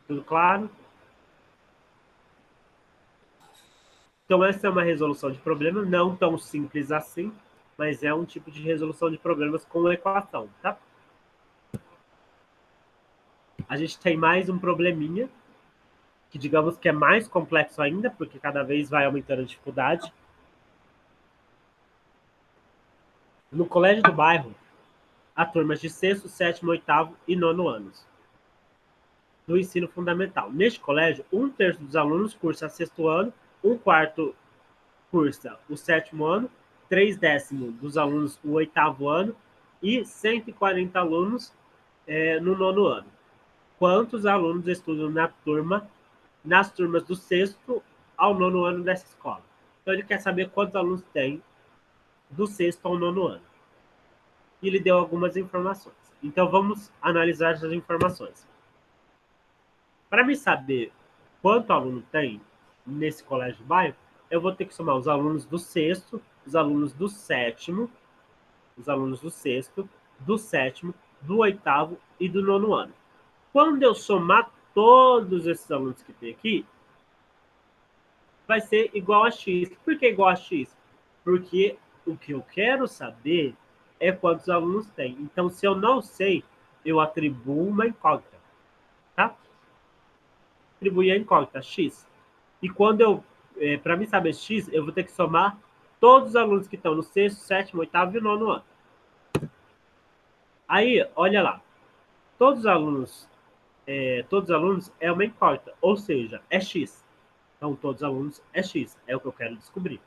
tudo claro? Então, essa é uma resolução de problema, não tão simples assim, mas é um tipo de resolução de problemas com equação, tá? A gente tem mais um probleminha, que digamos que é mais complexo ainda, porque cada vez vai aumentando a dificuldade. No colégio do bairro, há turmas de 6º, 7º, 8º e 9º anos do ensino fundamental. Neste colégio, 1/3 dos alunos cursa 6º ano, 1/4 cursa o 7º ano, 3/10 dos alunos o 8º ano e 140 alunos no 9º ano. Quantos alunos estudam nas turmas do 6º ao 9º ano dessa escola? Então, ele quer saber quantos alunos tem do 6º ao 9º ano. E ele deu algumas informações. Então, vamos analisar essas informações. Para me saber quanto aluno tem, nesse colégio de bairro, eu vou ter que somar os alunos do sexto, os alunos do sétimo, os alunos do sexto, do sétimo, do oitavo e do nono ano. Quando eu somar todos esses alunos que tem aqui, vai ser igual a x. Por que igual a x? Porque o que eu quero saber é quantos alunos tem. Então, se eu não sei, eu atribuo uma incógnita, tá? Atribuir a incógnita, x. E quando eu, para mim saber x, eu vou ter que somar todos os alunos que estão no sexto, sétimo, oitavo e nono ano. Aí, olha lá. Todos os alunos é uma incógnita, ou seja, é x. Então, todos os alunos é x, é o que eu quero descobrir.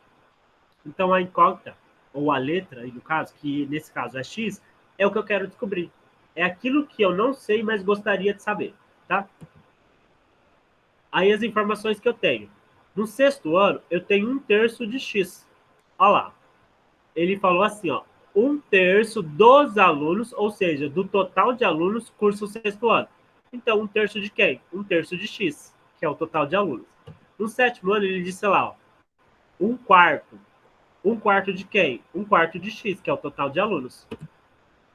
Então, a incógnita, ou a letra, no caso, que nesse caso é x, é o que eu quero descobrir. É aquilo que eu não sei, mas gostaria de saber, tá? Aí as informações que eu tenho. No sexto ano, eu tenho 1/3 de x. Olha lá. Ele falou assim, ó, 1/3 dos alunos, ou seja, do total de alunos, cursa o sexto ano. Então, 1/3 de quem? 1/3 de x, que é o total de alunos. No sétimo ano, ele disse lá, ó, 1/4. 1/4 de quem? 1/4 de x, que é o total de alunos.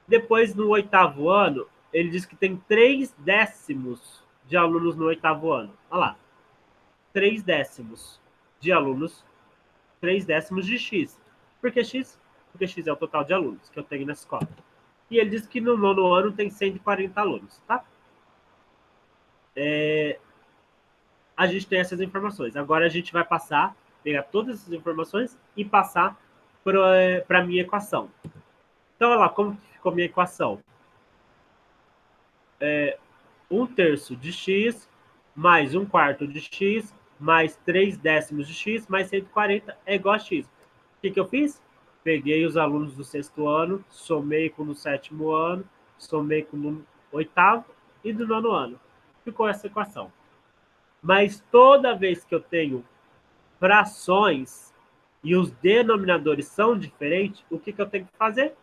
Depois, no oitavo ano, ele diz que tem 3/10 de alunos no oitavo ano. Olha lá. 3/10 de alunos, 3/10 de x. Por que x? Porque x é o total de alunos que eu tenho na escola. E ele diz que no nono ano tem 140 alunos, tá? A gente tem essas informações. Agora a gente vai pegar todas essas informações e passar para a minha equação. Então, olha lá, como que ficou a minha equação? 1/3 de x, mais 1/4 de x, mais 3/10 de x, mais 140 é igual a x. O que eu fiz? Peguei os alunos do sexto ano, somei com o do sétimo ano, somei com o do oitavo e do nono ano. Ficou essa equação. Mas toda vez que eu tenho frações e os denominadores são diferentes, o que eu tenho que fazer?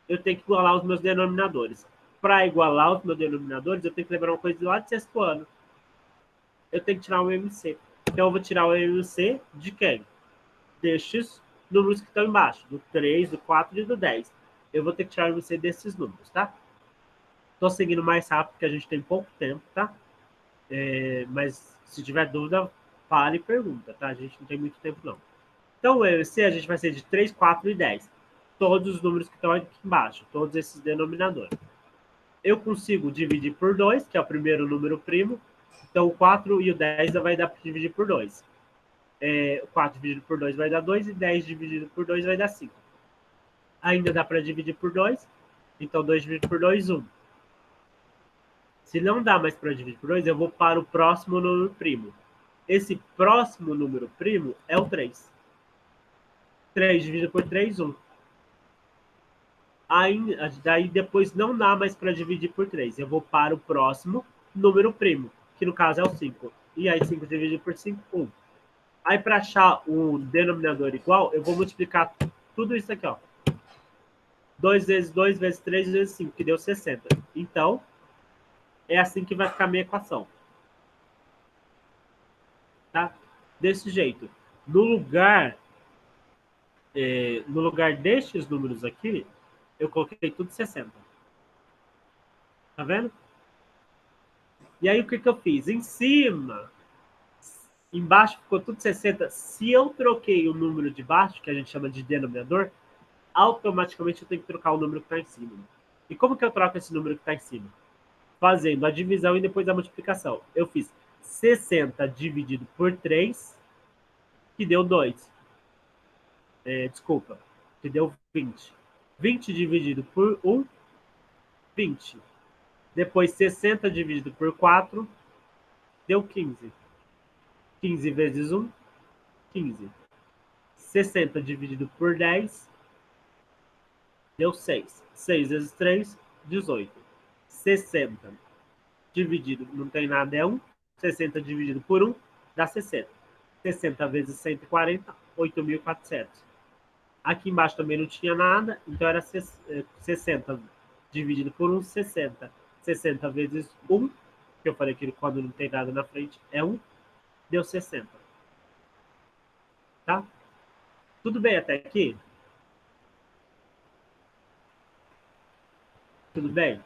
Eu tenho que igualar os meus denominadores. Para igualar os meus denominadores, eu tenho que lembrar uma coisa lá de sexto ano. Eu tenho que tirar o MC. Então, eu vou tirar o MC de quem? Destes números que estão embaixo, do 3, do 4 e do 10. Eu vou ter que tirar o MC desses números, tá? Estou seguindo mais rápido, porque a gente tem pouco tempo, tá? Mas se tiver dúvida, fale e pergunta, tá? A gente não tem muito tempo, não. Então, o MC a gente vai ser de 3, 4 e 10. Todos os números que estão aqui embaixo, todos esses denominadores. Eu consigo dividir por 2, que é o primeiro número primo. Então, o 4 e o 10 vai dar para dividir por 2. 4 dividido por 2 vai dar 2 e 10 dividido por 2 vai dar 5. Ainda dá para dividir por 2. Então, 2 dividido por 2, 1. Se não dá mais para dividir por 2, eu vou para o próximo número primo. Esse próximo número primo é o 3. 3 dividido por 3, 1. Daí depois não dá mais para dividir por 3. Eu vou para o próximo número primo, que no caso é o 5. E aí 5 dividido por 5, 1. Aí para achar o denominador igual, eu vou multiplicar tudo isso aqui, ó. 2 vezes 2 vezes 3 vezes 5, que deu 60. Então, é assim que vai ficar a minha equação. Tá? Desse jeito. No lugar destes números aqui, eu coloquei tudo 60. Tá vendo? E aí, o que eu fiz? Embaixo ficou tudo 60. Se eu troquei o número de baixo, que a gente chama de denominador, automaticamente eu tenho que trocar o número que está em cima. E como que eu troco esse número que está em cima? Fazendo a divisão e depois a multiplicação. Eu fiz 60 dividido por 3, que deu 2. Que deu 20. 20 dividido por 1, 20. Depois 60 dividido por 4, deu 15. 15 vezes 1, 15. 60 dividido por 10, deu 6. 6 vezes 3, 18. 60 dividido, não tem nada, é 1. 60 dividido por 1, dá 60. 60 vezes 140, 8.400. Aqui embaixo também não tinha nada, então era 60 dividido por 1, 60. 60 vezes 1, que eu falei que quando não tem nada na frente é 1, deu 60. Tá? Tudo bem até aqui? Tudo bem?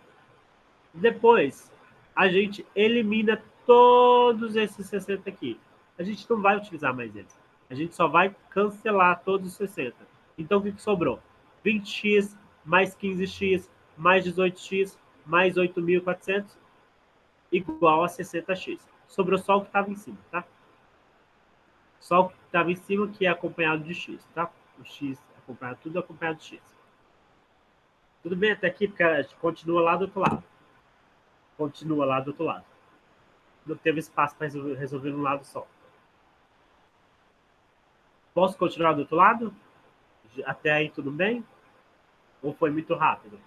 Depois, a gente elimina todos esses 60 aqui. A gente não vai utilizar mais eles. A gente só vai cancelar todos os 60. Então, o que sobrou? 20x, mais 15x, mais 18x, mais 8.400, igual a 60x. Sobrou só o que estava em cima, tá? Só o que estava em cima, que é acompanhado de x, tá? O x acompanhado, tudo acompanhado de x. Tudo bem até aqui? Porque a gente continua lá do outro lado. Continua lá do outro lado. Não teve espaço para resolver um lado só. Posso continuar do outro lado? Até aí tudo bem? Ou foi muito rápido?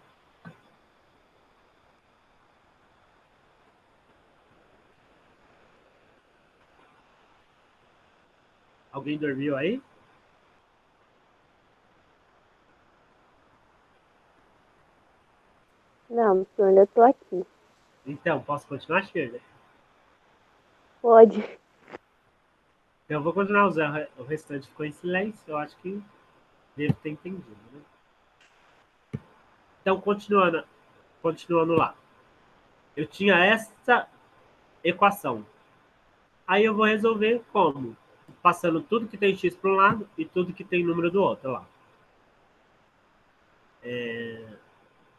Alguém dormiu aí? Não, eu ainda tô aqui. Então, posso continuar, Shirley? Pode. Então, eu vou continuar usando. O restante ficou em silêncio. Eu acho que devo ter entendido, né? Então, continuando lá. Eu tinha essa equação. Aí eu vou resolver como? Passando tudo que tem x para um lado e tudo que tem número do outro lá.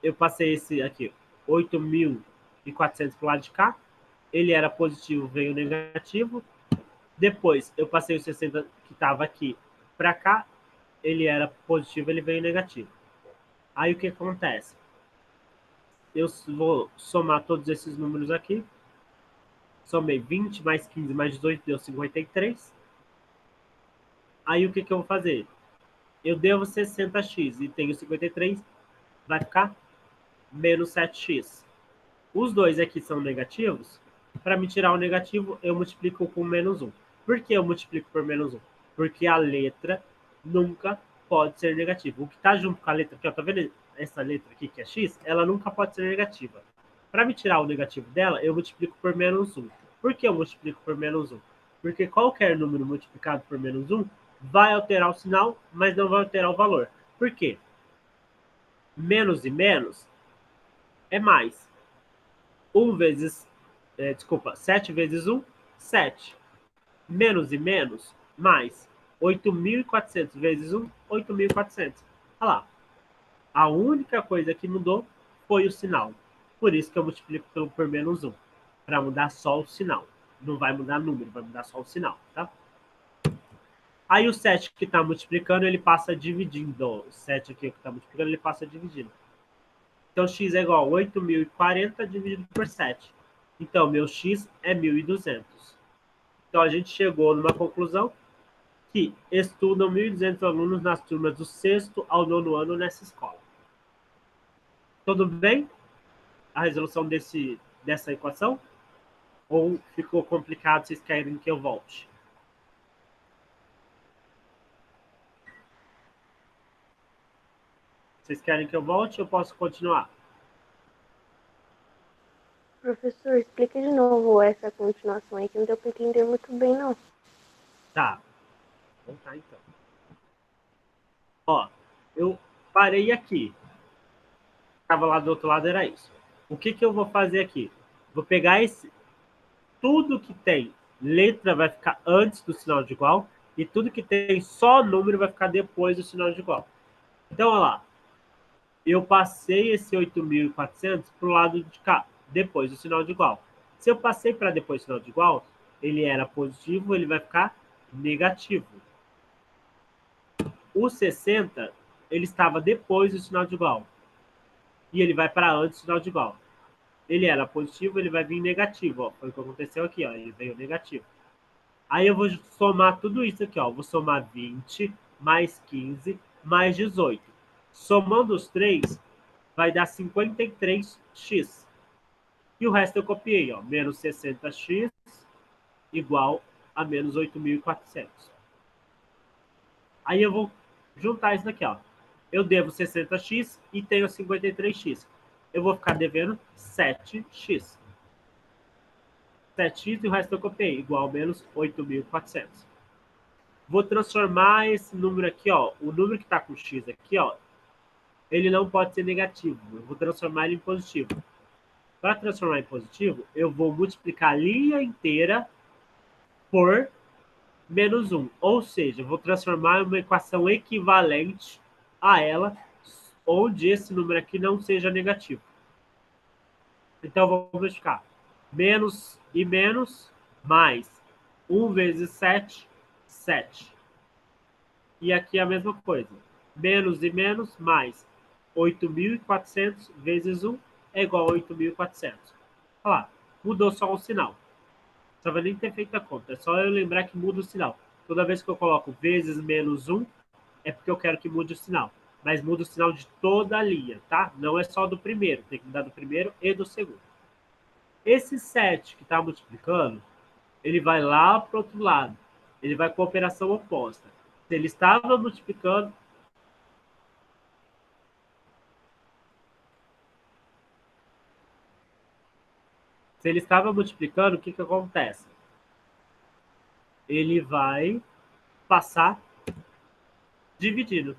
Eu passei esse aqui, 8.400 para o lado de cá. Ele era positivo, veio negativo. Depois, eu passei o 60 que estava aqui para cá. Ele era positivo, ele veio negativo. Aí, o que acontece? Eu vou somar todos esses números aqui. Somei 20 mais 15 mais 18, deu 53. Aí, o que eu vou fazer? Eu devo 60x e tenho 53. Vai ficar menos 7x. Os dois aqui são negativos. Para me tirar o negativo, eu multiplico com menos 1. Por que eu multiplico por menos 1? Porque a letra nunca pode ser negativa. O que está junto com a letra aqui, ó, tá vendo essa letra aqui que é x? Ela nunca pode ser negativa. Para me tirar o negativo dela, eu multiplico por menos 1. Por que eu multiplico por menos 1? Porque qualquer número multiplicado por menos 1 vai alterar o sinal, mas não vai alterar o valor. Por quê? Menos e menos é mais. 7 vezes 1, 7. Menos e menos, mais. 8.400 vezes 1, 8.400. Olha lá. A única coisa que mudou foi o sinal. Por isso que eu multiplico por menos 1. Para mudar só o sinal. Não vai mudar o número, vai mudar só o sinal, tá? Aí o 7 que está multiplicando, ele passa dividindo. O 7 aqui que está multiplicando, ele passa dividindo. Então, x é igual a 8.040 dividido por 7. Então, meu x é 1.200. Então, a gente chegou numa conclusão que estudam 1.200 alunos nas turmas do 6º ao 9º ano nessa escola. Tudo bem? A resolução dessa equação? Ou ficou complicado, vocês querem que eu volte? Vocês querem que eu volte ou posso continuar? Professor, explica de novo essa continuação aí que não deu para entender muito bem, não. Tá. Vamos tá, então. Ó, eu parei aqui. Estava lá do outro lado, era isso. O que eu vou fazer aqui? Vou pegar tudo que tem letra vai ficar antes do sinal de igual e tudo que tem só número vai ficar depois do sinal de igual. Então, olha lá. Eu passei esse 8.400 para o lado de cá, depois do sinal de igual. Se eu passei para depois do sinal de igual, ele era positivo, ele vai ficar negativo. O 60, ele estava depois do sinal de igual. E ele vai para antes do sinal de igual. Ele era positivo, ele vai vir negativo. Ó. Foi o que aconteceu aqui, ó. Ele veio negativo. Aí eu vou somar tudo isso aqui, ó. Vou somar 20 mais 15 mais 18. Somando os três, vai dar 53x. E o resto eu copiei, ó. Menos 60x igual a menos 8.400. Aí eu vou juntar isso daqui, ó. Eu devo 60x e tenho 53x. Eu vou ficar devendo 7x. 7x e o resto eu copiei, igual a menos 8.400. vou transformar esse número aqui, ó, o número que está com x aqui, ó, ele não pode ser negativo. Eu vou transformar ele em positivo. Para transformar em positivo, eu vou multiplicar a linha inteira por menos 1. Ou seja, eu vou transformar em uma equação equivalente a ela, onde esse número aqui não seja negativo. Então, eu vou multiplicar menos e menos, mais 1 vezes 7, 7. E aqui a mesma coisa. Menos e menos, mais 8.400 vezes 1 é igual a 8.400. Olha lá, mudou só um sinal. Não vai nem ter feito a conta. É só eu lembrar que muda o sinal. Toda vez que eu coloco vezes menos 1, é porque eu quero que mude o sinal. Mas muda o sinal de toda a linha, tá? Não é só do primeiro. Tem que mudar do primeiro e do segundo. Esse 7 que está multiplicando, ele vai lá para o outro lado. Ele vai com a operação oposta. Se ele estava multiplicando, o que acontece? Ele vai passar dividido.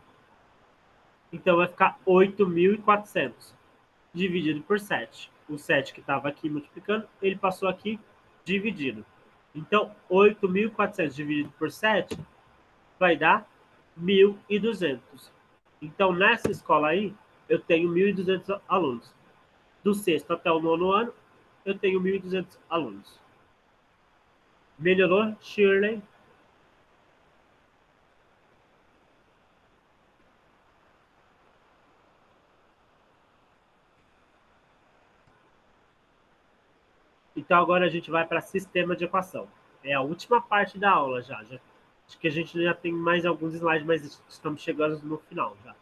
Então, vai ficar 8.400 dividido por 7. O 7 que estava aqui multiplicando, ele passou aqui dividido. Então, 8.400 dividido por 7 vai dar 1.200. Então, nessa escola aí, eu tenho 1.200 alunos. Do sexto até o nono ano, eu tenho 1.200 alunos. Melhorou, Shirley? Então, agora a gente vai para sistema de equação. É a última parte da aula já. Acho que a gente já tem mais alguns slides, mas estamos chegando no final já.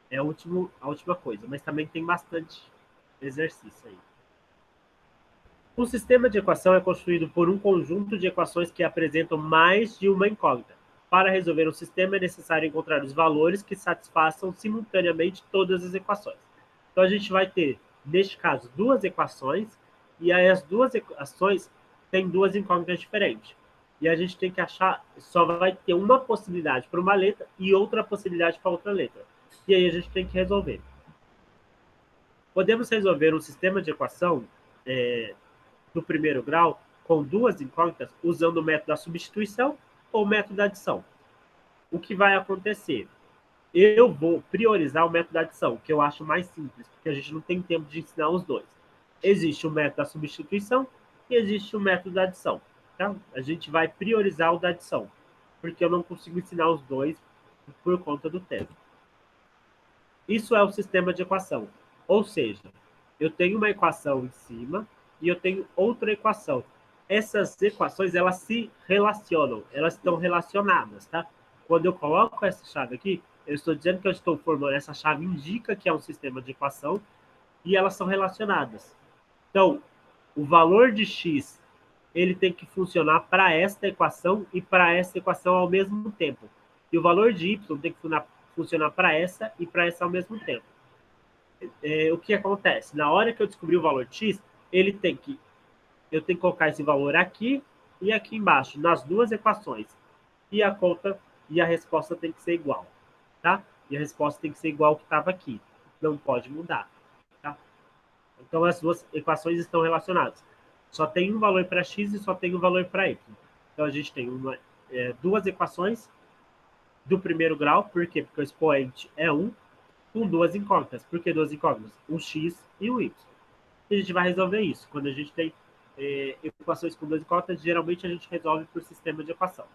É a última coisa, mas também tem bastante exercício aí. Um sistema de equação é construído por um conjunto de equações que apresentam mais de uma incógnita. Para resolver um sistema, é necessário encontrar os valores que satisfaçam simultaneamente todas as equações. Então, a gente vai ter, neste caso, duas equações, e aí as duas equações têm duas incógnitas diferentes. E a gente tem que achar, só vai ter uma possibilidade para uma letra e outra possibilidade para outra letra. E aí a gente tem que resolver. Podemos resolver um sistema de equação do primeiro grau com duas incógnitas usando o método da substituição ou o método da adição. O que vai acontecer? Eu vou priorizar o método da adição, que eu acho mais simples, porque a gente não tem tempo de ensinar os dois. Existe o método da substituição e existe o método da adição. Tá? A gente vai priorizar o da adição, porque eu não consigo ensinar os dois por conta do tempo. Isso é o sistema de equação. Ou seja, eu tenho uma equação em cima e eu tenho outra equação. Essas equações, elas se relacionam, elas estão relacionadas, tá? Quando eu coloco essa chave aqui, eu estou dizendo que eu estou formando essa chave, indica que é um sistema de equação e elas são relacionadas. Então, o valor de x, ele tem que funcionar para esta equação e para essa equação ao mesmo tempo. E o valor de y tem que funcionar para essa e para essa ao mesmo tempo. O que acontece? Na hora que eu descobri o valor de x, eu tenho que colocar esse valor aqui e aqui embaixo, nas duas equações. E a conta e a resposta tem que ser igual, tá? E a resposta tem que ser igual ao que estava aqui. Não pode mudar, tá? Então, as duas equações estão relacionadas. Só tem um valor para x e só tem um valor para y. Então, a gente tem duas equações do primeiro grau. Por quê? Porque o expoente é 1, com duas incógnitas. Por que duas incógnitas? Um x e um y. E a gente vai resolver isso. Quando a gente tem equações com duas incógnitas, geralmente a gente resolve por sistema de equação.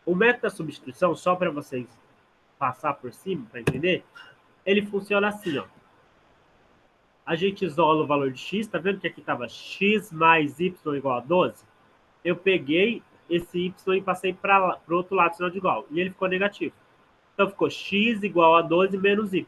O método da substituição, só para vocês passar por cima, para entender, ele funciona assim, ó. A gente isola o valor de x, tá vendo que aqui estava x mais y igual a 12? Eu peguei esse y e passei para o outro lado, sinal de igual, e ele ficou negativo. Então, ficou x igual a 12 menos y.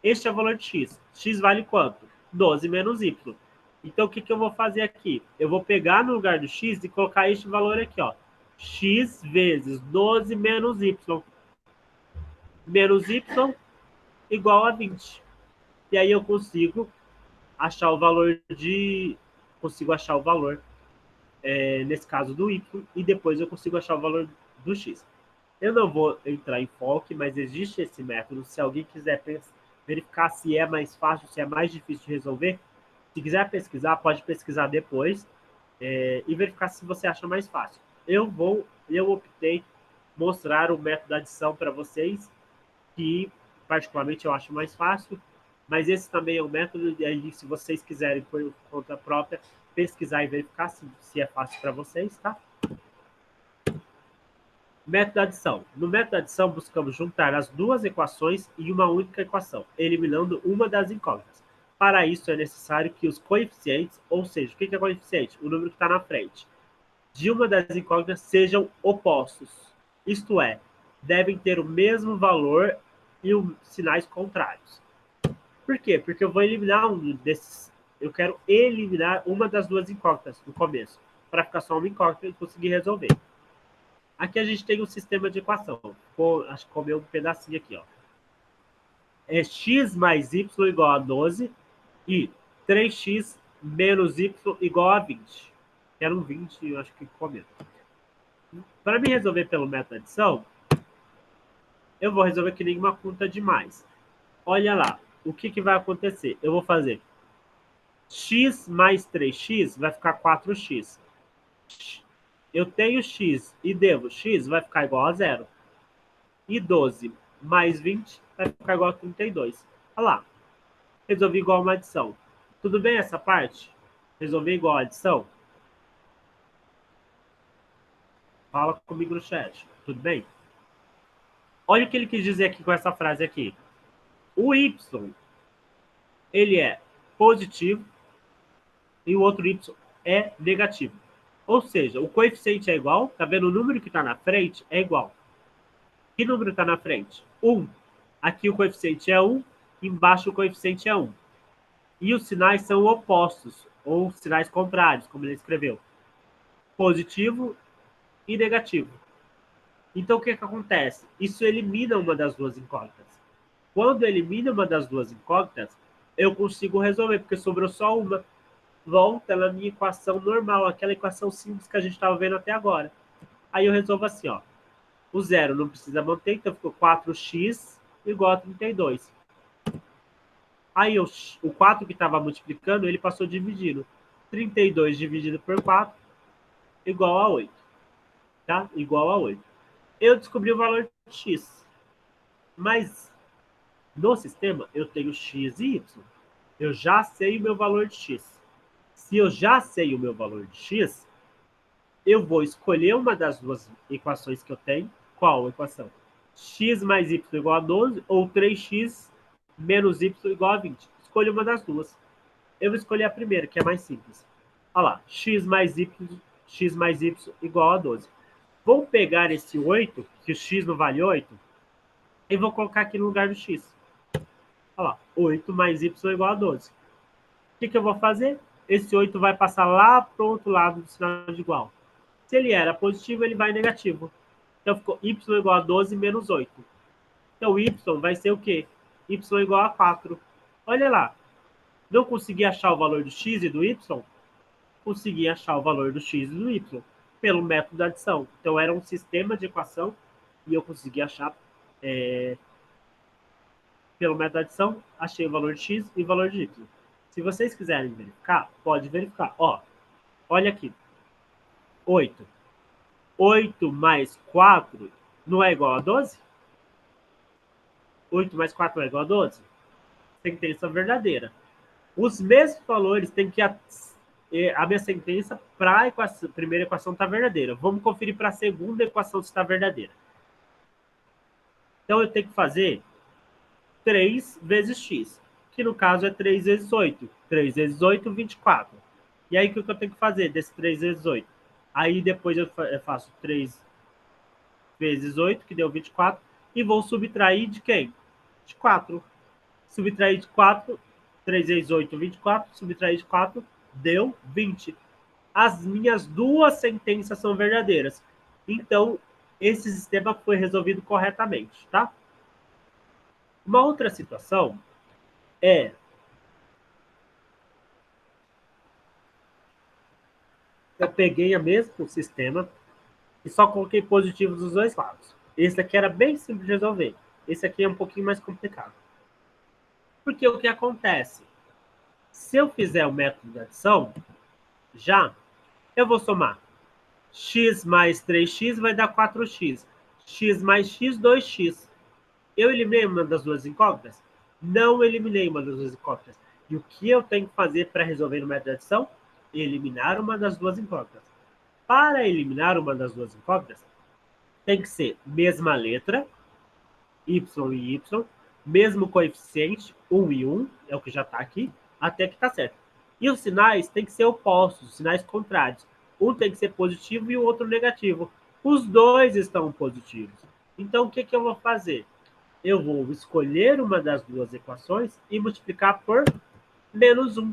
Este é o valor de x. X vale quanto? 12 menos y. Então, o que eu vou fazer aqui? Eu vou pegar no lugar do x e colocar este valor aqui, ó. X vezes 12 menos y. Menos y igual a 20. E aí eu consigo achar o valor nesse caso do y, e depois eu consigo achar o valor do x. Eu não vou entrar em FOC, mas existe esse método. Se alguém quiser verificar se é mais fácil, se é mais difícil de resolver, se quiser pesquisar, pode pesquisar depois e verificar se você acha mais fácil. Eu optei mostrar o método da adição para vocês, que particularmente eu acho mais fácil, mas esse também é um método, e aí, se vocês quiserem por conta própria, pesquisar e verificar se é fácil para vocês, tá? Método da adição. No método da adição, buscamos juntar as duas equações em uma única equação, eliminando uma das incógnitas. Para isso, é necessário que os coeficientes, ou seja, o que é coeficiente? O número que está na frente, de uma das incógnitas sejam opostos. Isto é, devem ter o mesmo valor e os sinais contrários. Por quê? Porque eu vou eliminar um desses. Eu quero eliminar uma das duas incógnitas no começo, para ficar só uma incógnita e conseguir resolver. Aqui a gente tem um sistema de equação. Acho que comeu um pedacinho aqui, ó. É x mais y igual a 12 e 3x menos y igual a 20. Era um 20, eu acho que comeu. Para me resolver pelo método de adição, eu vou resolver que nenhuma conta demais. Olha lá, o que vai acontecer? Eu vou fazer x mais 3x vai ficar 4x. Eu tenho x e devo x, vai ficar igual a 0. E 12 mais 20 vai ficar igual a 32. Olha lá, resolvi igual uma adição. Tudo bem essa parte? Resolvi igual a adição? Fala comigo no chat. Tudo bem? Olha o que ele quis dizer aqui com essa frase aqui. O y, ele é positivo e o outro y é negativo. Ou seja, o coeficiente é igual, tá vendo? O número que está na frente é igual. Que número está na frente? 1. Aqui o coeficiente é 1, embaixo o coeficiente é 1. E os sinais são opostos, ou sinais contrários, como ele escreveu. Positivo e negativo. Então, o que acontece? Isso elimina uma das duas incógnitas. Quando elimina uma das duas incógnitas, eu consigo resolver, porque sobrou só uma. Volta na minha equação normal, aquela equação simples que a gente estava vendo até agora. Aí eu resolvo assim, ó. O 0 não precisa manter, então ficou 4x igual a 32. Aí o 4 que estava multiplicando, ele passou dividindo. 32 dividido por 4 igual a 8. Tá? Igual a 8. Eu descobri o valor de x. Mas no sistema eu tenho x e y. Eu já sei o meu valor de x. Se eu já sei o meu valor de x, eu vou escolher uma das duas equações que eu tenho. Qual equação? X mais y igual a 12 ou 3x menos y igual a 20. Escolha uma das duas. Eu vou escolher a primeira, que é mais simples. Olha lá, x mais y igual a 12. Vou pegar esse 8, que o x não vale 8, e vou colocar aqui no lugar do x. Olha lá, 8 mais y igual a 12. O que eu vou fazer? Esse 8 vai passar lá para o outro lado do sinal de igual. Se ele era positivo, ele vai negativo. Então, ficou y igual a 12 menos 8. Então, y vai ser o quê? Y igual a 4. Olha lá. Não consegui achar o valor do x e do y? Consegui achar o valor do x e do y pelo método da adição. Então, era um sistema de equação e eu consegui achar pelo método da adição, achei o valor de x e o valor de y. Se vocês quiserem verificar, pode verificar. Ó, olha aqui. 8. 8 mais 4 não é igual a 12? 8 mais 4 não é igual a 12? Sentença verdadeira. Os mesmos valores têm que... A minha sentença para a primeira equação está verdadeira. Vamos conferir para a segunda equação se está verdadeira. Então, eu tenho que fazer 3 vezes x, que no caso é 3 vezes 8. 3 vezes 8, 24. E aí, o que eu tenho que fazer desse 3 vezes 8? Aí, depois eu faço 3 vezes 8, que deu 24, e vou subtrair de quem? De 4. Subtrair de 4, 3 vezes 8, 24, subtrair de 4, deu 20. As minhas duas sentenças são verdadeiras. Então, esse sistema foi resolvido corretamente, tá? Uma outra situação é Eu peguei o mesmo sistema e só coloquei positivos dos dois lados. Esse aqui era bem simples de resolver. Esse aqui é um pouquinho mais complicado. Porque o que acontece? Se eu fizer o método de adição, já, eu vou somar x mais 3x vai dar 4x. X mais x, 2x. Eu eliminei uma das duas incógnitas? Não eliminei uma das duas incógnitas. E o que eu tenho que fazer para resolver no método de adição? Eliminar uma das duas incógnitas. Para eliminar uma das duas incógnitas, tem que ser mesma letra, y e y, mesmo coeficiente, 1 e 1, é o que já está aqui, até que está certo. E os sinais têm que ser opostos, os sinais contrários. Um tem que ser positivo e o outro negativo. Os dois estão positivos. Então, o que eu vou fazer? Eu vou escolher uma das duas equações e multiplicar por menos 1.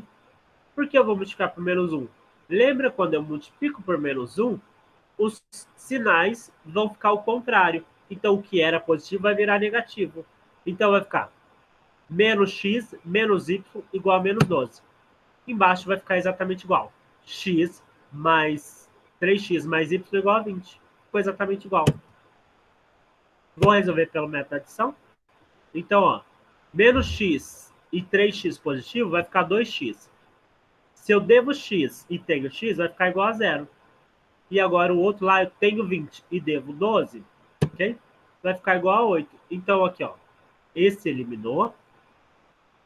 Por que eu vou multiplicar por menos 1? Lembra quando eu multiplico por menos 1, os sinais vão ficar ao contrário. Então, o que era positivo vai virar negativo. Então, vai ficar menos x menos y igual a menos 12. Embaixo vai ficar exatamente igual. X mais 3x mais y igual a 20. Ficou exatamente igual. Vou resolver pelo método de adição. Então, ó, menos x e 3x positivo vai ficar 2x. Se eu devo x e tenho x, vai ficar igual a 0. E agora o outro lá eu tenho 20 e devo 12, ok? Vai ficar igual a 8. Então, aqui, ó, esse eliminou.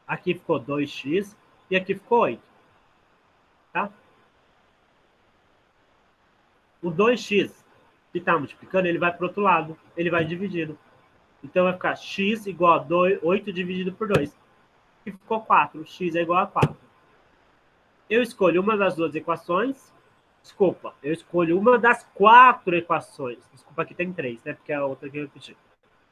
Aqui ficou 2x e aqui ficou 8. Tá? O 2x que está multiplicando, ele vai para o outro lado. Ele vai dividindo. Então, vai ficar x igual a 8 dividido por 2. E ficou 4. X é igual a 4. Eu escolho uma das duas equações. Desculpa, eu escolho uma das 4 equações. Desculpa, aqui tem 3, né? Porque a outra aqui eu repeti.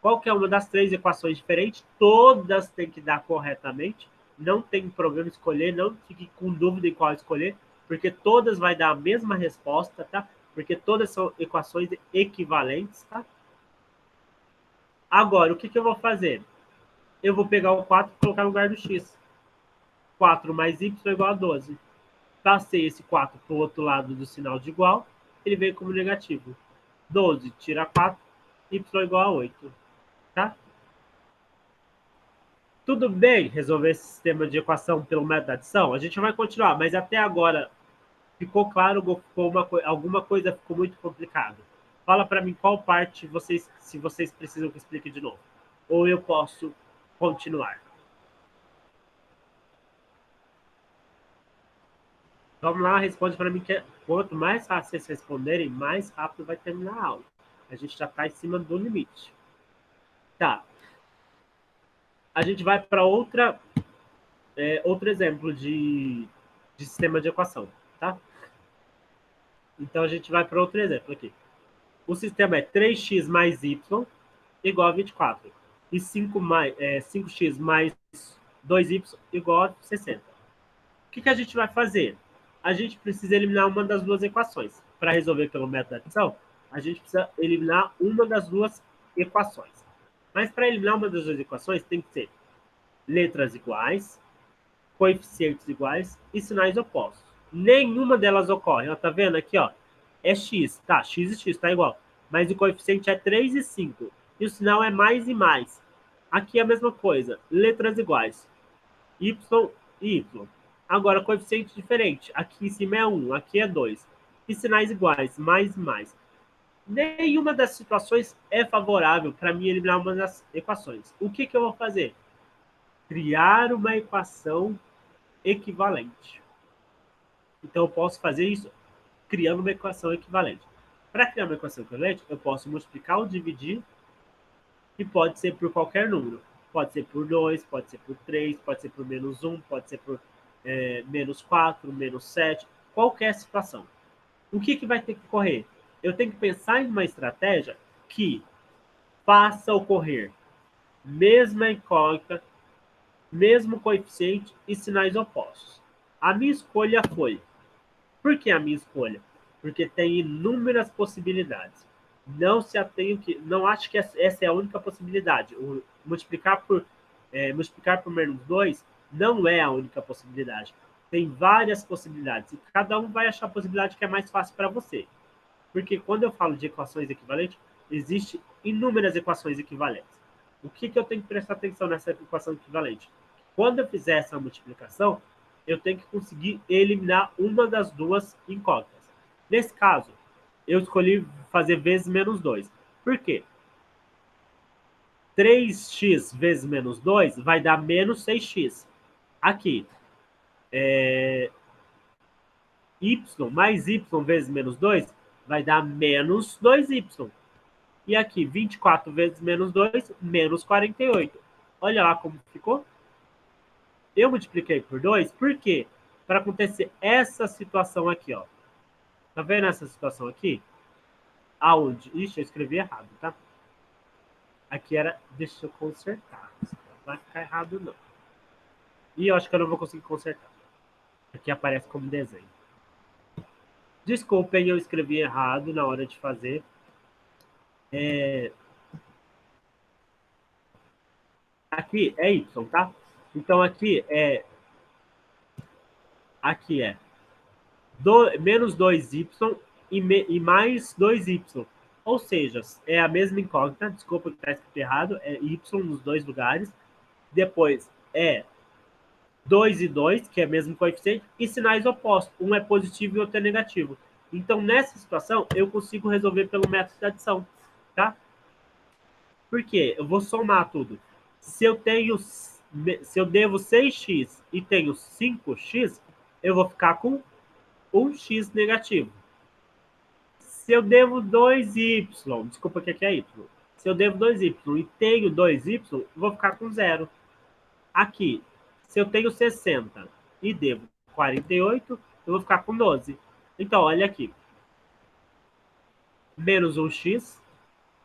Qual que é uma das 3 equações diferentes? Todas têm que dar corretamente. Não tem problema escolher, não fique com dúvida em qual escolher, porque todas vai dar a mesma resposta, tá? Porque todas são equações equivalentes, tá? Agora, o que eu vou fazer? Eu vou pegar o 4 e colocar no lugar do x. 4 mais y é igual a 12. Passei esse 4 para o outro lado do sinal de igual, ele veio como negativo. 12 tira 4, y igual a 8. Tá? Tudo bem resolver esse sistema de equação pelo método de adição? A gente vai continuar, mas até agora ficou claro ou ficou alguma coisa ficou muito complicada? Fala para mim qual parte se vocês precisam que eu explique de novo. Ou eu posso continuar. Vamos lá, responde para mim que quanto mais fácil vocês responderem, mais rápido vai terminar a aula. A gente já está em cima do limite. Tá. A gente vai para outro exemplo de sistema de equação, tá? Então, a gente vai para outro exemplo aqui. O sistema é 3x mais y igual a 24. E 5x mais 2y igual a 60. O que a gente vai fazer? A gente precisa eliminar uma das duas equações. Para resolver pelo método de adição, a gente precisa eliminar uma das duas equações. Mas para eliminar uma das duas equações, tem que ser letras iguais, coeficientes iguais e sinais opostos. Nenhuma delas ocorre. Ó, tá vendo aqui? Ó, é x, tá? X e x, tá igual. Mas o coeficiente é 3 e 5. E o sinal é mais e mais. Aqui é a mesma coisa. Letras iguais. Y e y. Agora, coeficiente diferente. Aqui em cima é 1, aqui é 2. E sinais iguais, mais e mais. Nenhuma das situações é favorável para mim eliminar uma das equações. O que eu vou fazer? Criar uma equação equivalente. Então, eu posso fazer isso criando uma equação equivalente. Para criar uma equação equivalente, eu posso multiplicar ou dividir, e pode ser por qualquer número. Pode ser por 2, pode ser por 3, pode ser por menos 1, pode ser por menos 4, menos 7, qualquer situação. O que vai ter que ocorrer? Eu tenho que pensar em uma estratégia que faça ocorrer mesma incógnita, mesmo coeficiente e sinais opostos. A minha escolha foi. Por que a minha escolha? Porque tem inúmeras possibilidades. Não acho que essa é a única possibilidade. Multiplicar por menos 2 não é a única possibilidade. Tem várias possibilidades. E cada um vai achar a possibilidade que é mais fácil para você. Porque quando eu falo de equações equivalentes, existem inúmeras equações equivalentes. O que eu tenho que prestar atenção nessa equação equivalente? Quando eu fizer essa multiplicação, eu tenho que conseguir eliminar uma das duas incógnitas. Nesse caso, eu escolhi fazer vezes menos 2. Por quê? 3x vezes menos 2 vai dar menos 6x. Aqui, y mais y vezes menos 2 vai dar menos 2y. E aqui, 24 vezes menos 2, menos 48. Olha lá como ficou. Eu multipliquei por 2, por quê? Para acontecer essa situação aqui, ó. Tá vendo essa situação aqui? Aonde? Ixi, eu escrevi errado, tá? Aqui era... Deixa eu consertar. Não vai ficar errado, não. E eu acho que eu não vou conseguir consertar. Aqui aparece como desenho. Desculpem, eu escrevi errado na hora de fazer. Aqui é y, tá? Então aqui é menos 2y e mais 2y. Ou seja, é a mesma incógnita, desculpa que está escrito errado, é y nos dois lugares. Depois é 2 e 2, que é o mesmo coeficiente, e sinais opostos. Um é positivo e outro é negativo. Então, nessa situação, eu consigo resolver pelo método de adição, tá? Por quê? Eu vou somar tudo. Se eu devo 6x e tenho 5x, eu vou ficar com 1x negativo. Se eu devo 2y, desculpa que aqui é y. Se eu devo 2y e tenho 2y, vou ficar com 0. Aqui, se eu tenho 60 e devo 48, eu vou ficar com 12. Então, olha aqui. Menos 1x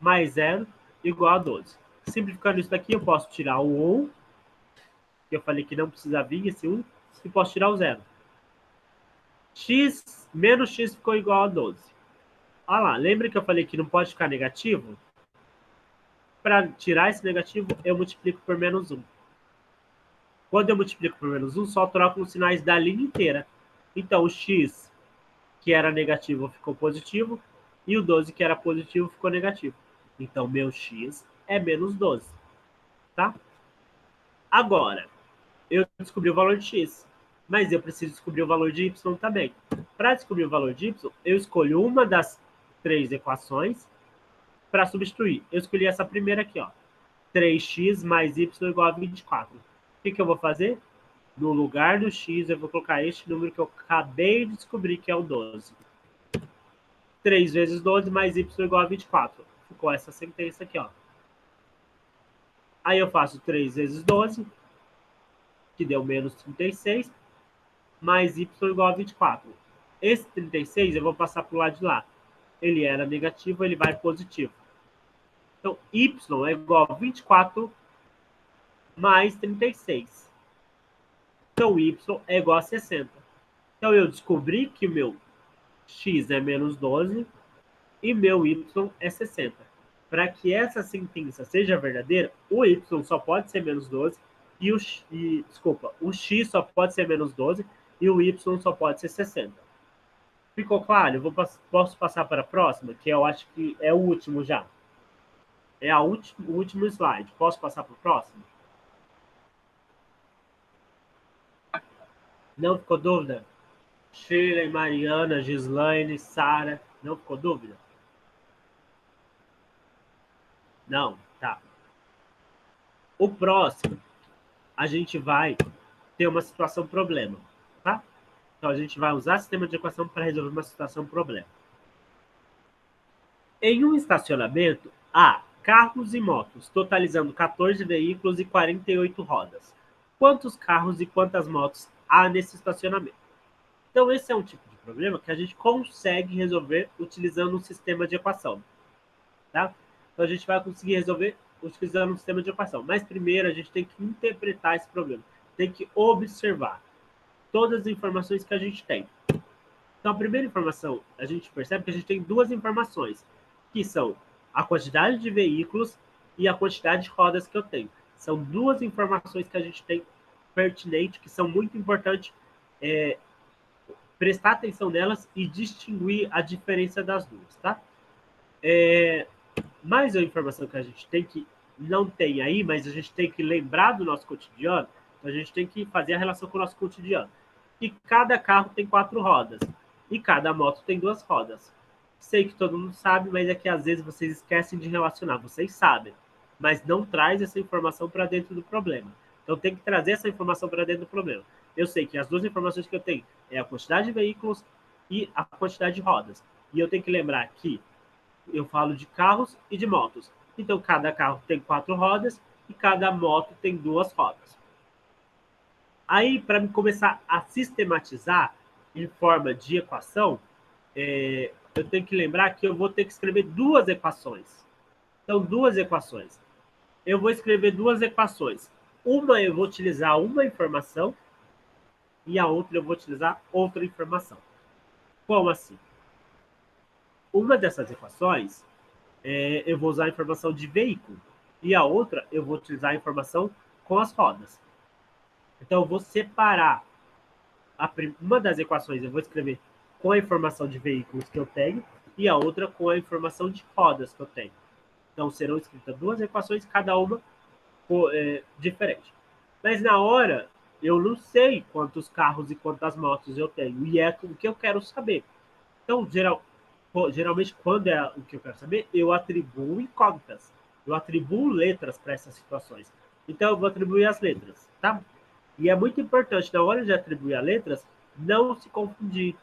mais 0 igual a 12. Simplificando isso daqui, eu posso tirar o 1, que eu falei que não precisa vir esse 1, e posso tirar o 0. Menos x ficou igual a 12. Olha lá, lembra que eu falei que não pode ficar negativo? Para tirar esse negativo, eu multiplico por menos 1. Quando eu multiplico por menos 1, só troco os sinais da linha inteira. Então, o x, que era negativo, ficou positivo, e o 12, que era positivo, ficou negativo. Então, meu x é menos 12. Tá? Agora, eu descobri o valor de x, mas eu preciso descobrir o valor de y também. Para descobrir o valor de y, eu escolho uma das 3 equações para substituir. Eu escolhi essa primeira aqui, ó. 3x mais y igual a 24. O que eu vou fazer? No lugar do x, eu vou colocar este número que eu acabei de descobrir, que é o 12. 3 vezes 12 mais y igual a 24. Ficou essa sentença aqui, ó. Aí eu faço 3 vezes 12, que deu menos 36, mais y igual a 24. Esse 36 eu vou passar para o lado de lá. Ele era negativo, ele vai positivo. Então, y é igual a 24 mais 36. Então, y é igual a 60. Então, eu descobri que o meu x é menos 12 e meu y é 60. Para que essa sentença seja verdadeira, o y só pode ser menos 12 o x só pode ser menos 12 e o y só pode ser 60. Ficou claro? Posso passar para a próxima, que eu acho que é o último já. É o último slide. Posso passar para o próximo? Não ficou dúvida? Shirley, Mariana, Gislaine, Sara, não ficou dúvida? Não, tá. O próximo, a gente vai ter uma situação problema, tá? Então, a gente vai usar sistema de equação para resolver uma situação problema. Em um estacionamento, há carros e motos, totalizando 14 veículos e 48 rodas. Quantos carros e quantas motos há nesse estacionamento? Então, esse é um tipo de problema que a gente consegue resolver utilizando um sistema de equação. Tá? Então, a gente vai conseguir resolver utilizando um sistema de equação. Mas, primeiro, a gente tem que interpretar esse problema. Tem que observar todas as informações que a gente tem. Então, a primeira informação, a gente percebe que a gente tem duas informações, que são a quantidade de veículos e a quantidade de rodas que eu tenho. São duas informações que a gente tem pertinentes, que são muito importantes prestar atenção nelas e distinguir a diferença das duas, tá? Mais uma informação que a gente tem que não tem aí, mas a gente tem que lembrar do nosso cotidiano, então a gente tem que fazer a relação com o nosso cotidiano. E cada carro tem 4 rodas e cada moto tem 2 rodas. Sei que todo mundo sabe, mas é que às vezes vocês esquecem de relacionar. Vocês sabem, mas não traz essa informação para dentro do problema. Então tem que trazer essa informação para dentro do problema. Eu sei que as duas informações que eu tenho é a quantidade de veículos e a quantidade de rodas. E eu tenho que lembrar que eu falo de carros e de motos. Então cada carro tem 4 rodas e cada moto tem 2 rodas. Aí, para começar a sistematizar em forma de equação, eu tenho que lembrar que eu vou ter que escrever 2 equações. Então, 2 equações. Eu vou escrever 2 equações. Uma eu vou utilizar uma informação e a outra eu vou utilizar outra informação. Como assim? Uma dessas equações, eu vou usar a informação de veículo e a outra eu vou utilizar a informação com as rodas. Então, eu vou separar uma das equações, eu vou escrever com a informação de veículos que eu tenho e a outra com a informação de rodas que eu tenho. Então, serão escritas 2 equações, cada uma diferente. Mas na hora, eu não sei quantos carros e quantas motos eu tenho, e é o que eu quero saber. Então, geralmente, quando é o que eu quero saber, eu atribuo incógnitas. Eu atribuo letras para essas situações. Então, eu vou atribuir as letras, tá? E é muito importante, na hora de atribuir as letras, não se confundir.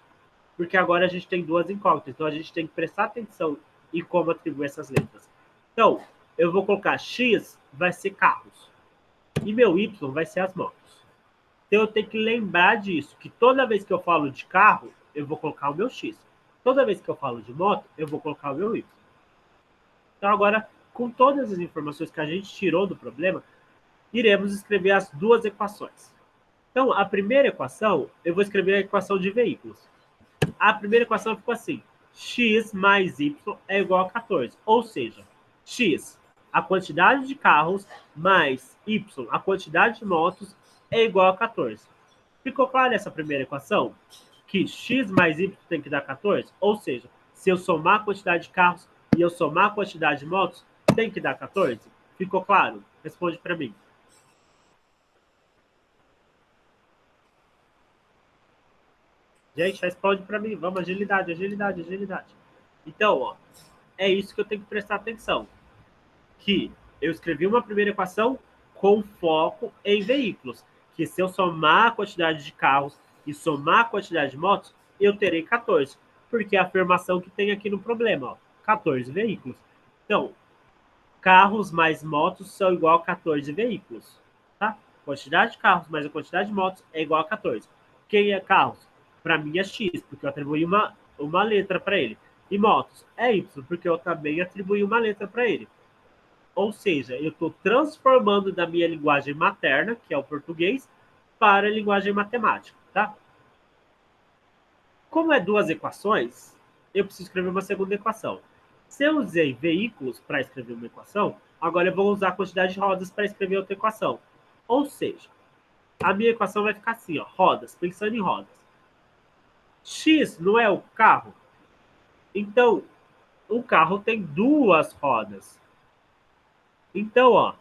Porque agora a gente tem 2 incógnitas. Então, a gente tem que prestar atenção em como atribuir essas letras. Então, eu vou colocar X vai ser carros. E meu Y vai ser as motos. Então, eu tenho que lembrar disso. Que toda vez que eu falo de carro, eu vou colocar o meu X. Toda vez que eu falo de moto, eu vou colocar o meu Y. Então, agora, com todas as informações que a gente tirou do problema, iremos escrever as 2 equações. Então, a primeira equação, eu vou escrever a equação de veículos. A primeira equação ficou assim: x mais y é igual a 14. Ou seja, x, a quantidade de carros, mais y, a quantidade de motos, é igual a 14. Ficou clara essa primeira equação? Que x mais y tem que dar 14? Ou seja, se eu somar a quantidade de carros e eu somar a quantidade de motos, tem que dar 14? Ficou claro? Responde para mim. Gente, responde para mim. Vamos, agilidade, agilidade, agilidade. Então, ó, é isso que eu tenho que prestar atenção. Que eu escrevi uma primeira equação com foco em veículos. Que se eu somar a quantidade de carros e somar a quantidade de motos, eu terei 14. Porque é a afirmação que tem aqui no problema, ó, 14 veículos. Então, carros mais motos são igual a 14 veículos. Tá? Quantidade de carros mais a quantidade de motos é igual a 14. Quem é carros? Para mim é X, porque eu atribuí uma letra para ele. E motos é Y, porque eu também atribuí uma letra para ele. Ou seja, eu estou transformando da minha linguagem materna, que é o português, para a linguagem matemática, tá? Como é 2 equações, eu preciso escrever uma segunda equação. Se eu usei veículos para escrever uma equação, agora eu vou usar a quantidade de rodas para escrever outra equação. Ou seja, a minha equação vai ficar assim, ó, rodas, pensando em rodas. X não é o carro? Então, o carro tem 2 rodas. Então, ó,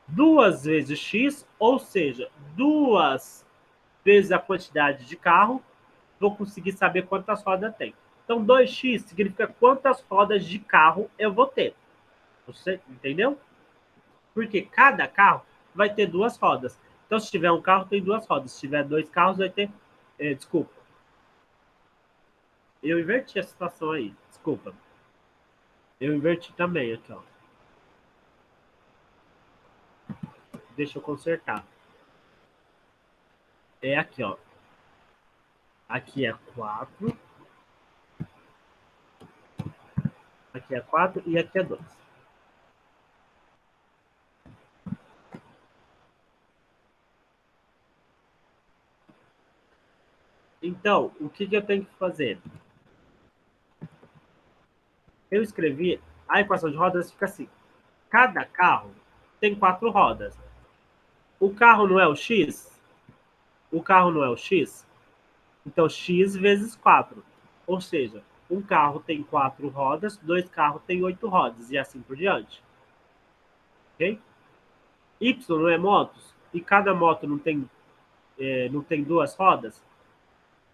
2 vezes X, ou seja, 2 vezes a quantidade de carro, vou conseguir saber quantas rodas tem. Então, 2x significa quantas rodas de carro eu vou ter. Você entendeu? Porque cada carro vai ter 2 rodas. Então, se tiver um carro, tem 2 rodas. Se tiver 2 carros, vai ter... desculpa. Eu inverti a situação aí. Desculpa. Eu inverti também aqui, ó. Deixa eu consertar. É aqui, ó. Aqui é 4. Aqui é 4 e aqui é 2. Então, o que eu tenho que fazer? Eu escrevi, a equação de rodas fica assim. Cada carro tem 4 rodas. O carro não é o X? O carro não é o X? Então, X vezes 4. Ou seja, um carro tem 4 rodas, 2 carros têm 8 rodas, e assim por diante. Ok? Y não é motos? E cada moto não tem 2 rodas?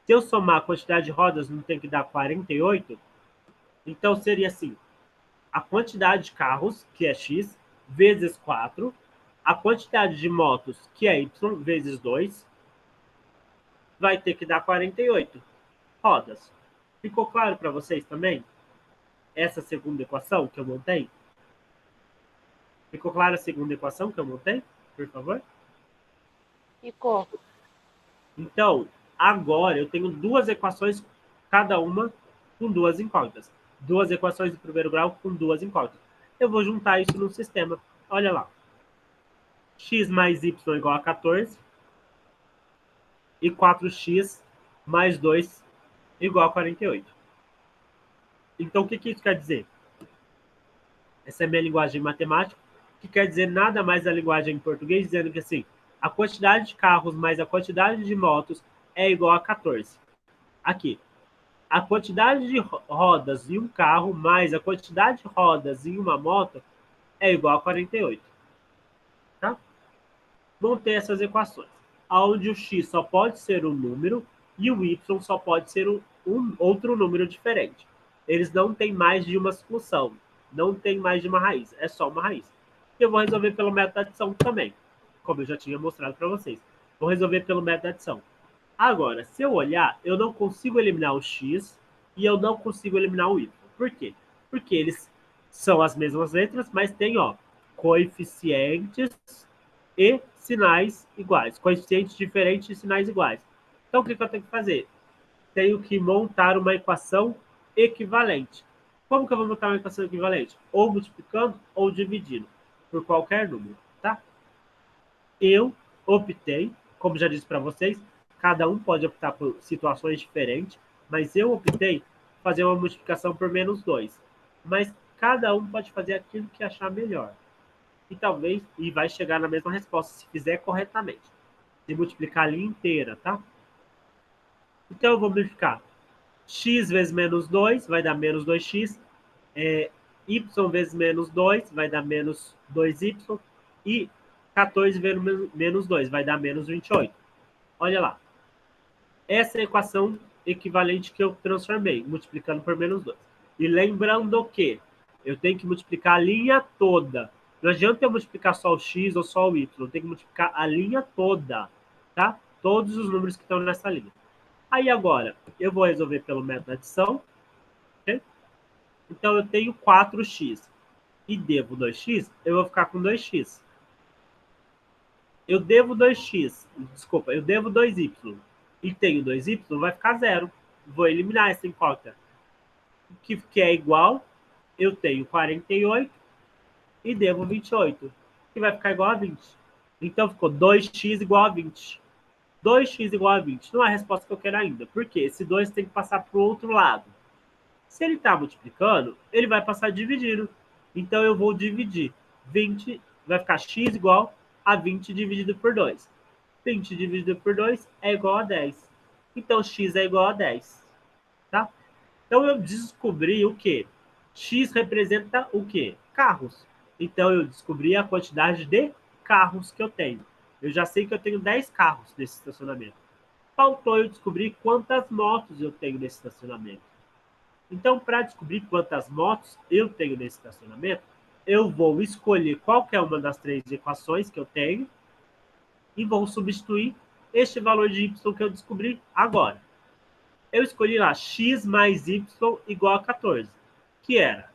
Se eu somar a quantidade de rodas, não tem que dar 48? Então, seria assim, a quantidade de carros, que é X, vezes 4, a quantidade de motos, que é Y, vezes 2, vai ter que dar 48 rodas. Ficou claro para vocês também? Essa segunda equação que eu montei? Ficou clara a segunda equação que eu montei? Por favor? Ficou. Então, agora eu tenho duas equações, cada uma com duas incógnitas. Duas equações de primeiro grau com duas incógnitas. Eu vou juntar isso num sistema. Olha lá. X mais y igual a 14 e 4x mais 2 igual a 48. Então, o que isso quer dizer? Essa é a minha linguagem matemática, que quer dizer nada mais da linguagem em português, dizendo que assim, a quantidade de carros mais a quantidade de motos é igual a 14. Aqui, a quantidade de rodas em um carro mais a quantidade de rodas em uma moto é igual a 48. Tá? Vão ter essas equações, onde o x só pode ser um número e o y só pode ser um outro número diferente. Eles não têm mais de uma solução, não tem mais de uma raiz, é só uma raiz. Eu vou resolver pelo método de adição também, como eu já tinha mostrado para vocês. Vou resolver pelo método de adição. Agora, se eu olhar, eu não consigo eliminar o x e eu não consigo eliminar o y. Por quê? Porque eles são as mesmas letras, mas tem, coeficientes e sinais iguais. Coeficientes diferentes e sinais iguais. Então, o que eu tenho que fazer? Tenho que montar uma equação equivalente. Como que eu vou montar uma equação equivalente? Ou multiplicando ou dividindo por qualquer número, tá? Eu optei, como já disse para vocês, cada um pode optar por situações diferentes, mas eu optei por fazer uma multiplicação por menos 2. Mas cada um pode fazer aquilo que achar melhor. E vai chegar na mesma resposta, se fizer corretamente. Se multiplicar a linha inteira, tá? Então eu vou multiplicar x vezes menos 2 vai dar menos 2x. Y vezes menos 2 vai dar menos 2y. E 14 vezes menos 2 vai dar menos 28. Olha lá. Essa é a equação equivalente que eu transformei, multiplicando por menos 2. E lembrando que eu tenho que multiplicar a linha toda. Não adianta eu multiplicar só o x ou só o y. Eu tenho que multiplicar a linha toda, tá? Todos os números que estão nessa linha. Aí agora, eu vou resolver pelo método de adição. Okay? Então, eu tenho 4x e devo 2x, eu vou ficar com 2x. Eu devo 2x, desculpa, eu devo 2y e tenho 2y, vai ficar 0. Vou eliminar essa incógnita. Que é igual, eu tenho 48 e devo 28, que vai ficar igual a 20. Então, ficou 2x igual a 20. 2x igual a 20. Não é a resposta que eu quero ainda. Por quê? Esse 2 tem que passar para o outro lado. Se ele está multiplicando, ele vai passar dividindo. Então, eu vou dividir. 20 vai ficar x igual a 20 dividido por 2. 20 dividido por 2 é igual a 10. Então, x é igual a 10. Tá? Então, eu descobri o quê? X representa o quê? Carros. Então, eu descobri a quantidade de carros que eu tenho. Eu já sei que eu tenho 10 carros nesse estacionamento. Faltou eu descobrir quantas motos eu tenho nesse estacionamento. Então, para descobrir quantas motos eu tenho nesse estacionamento, eu vou escolher qualquer uma das 3 equações que eu tenho e vou substituir este valor de y que eu descobri agora. Eu escolhi lá x mais y igual a 14, que era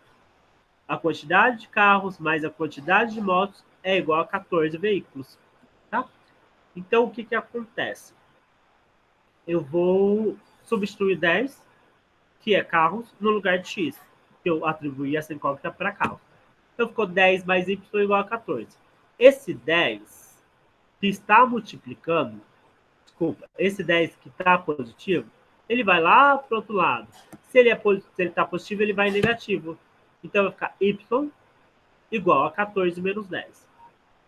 a quantidade de carros mais a quantidade de motos é igual a 14 veículos. Tá? Então, o que acontece? Eu vou substituir 10, que é carros, no lugar de x, que eu atribuí essa incógnita para carros. Então, ficou 10 mais y igual a 14. Esse 10 que está multiplicando, esse 10 que está positivo, ele vai lá para o outro lado. Se ele está positivo, ele vai negativo. Então, vai ficar y igual a 14 menos 10.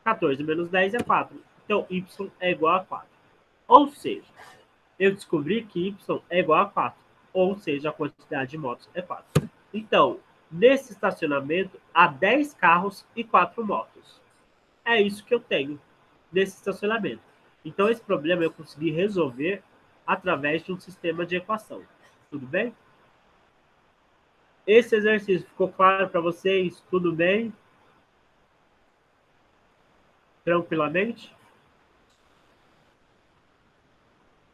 14 menos 10 é 4. Então, y é igual a 4. Ou seja, eu descobri que y é igual a 4. Ou seja, a quantidade de motos é 4. Então, nesse estacionamento, há 10 carros e 4 motos. É isso que eu tenho nesse estacionamento. Então, esse problema eu consegui resolver através de um sistema de equação. Tudo bem? Esse exercício ficou claro para vocês? Tudo bem? Tranquilamente?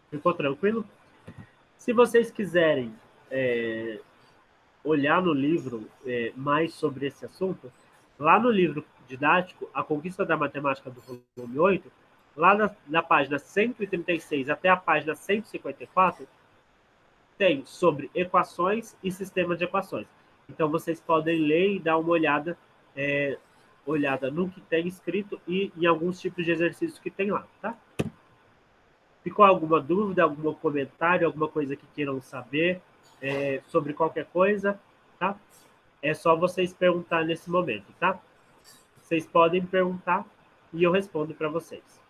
Ficou tranquilo? Se vocês quiserem olhar no livro mais sobre esse assunto, lá no livro didático, A Conquista da Matemática do volume 8, lá na página 136 até a página 154, tem sobre equações e sistemas de equações. Então, vocês podem ler e dar uma olhada no que tem escrito e em alguns tipos de exercícios que tem lá, tá? Ficou alguma dúvida, algum comentário, alguma coisa que queiram saber sobre qualquer coisa, tá? É só vocês perguntar nesse momento, tá? Vocês podem perguntar e eu respondo para vocês.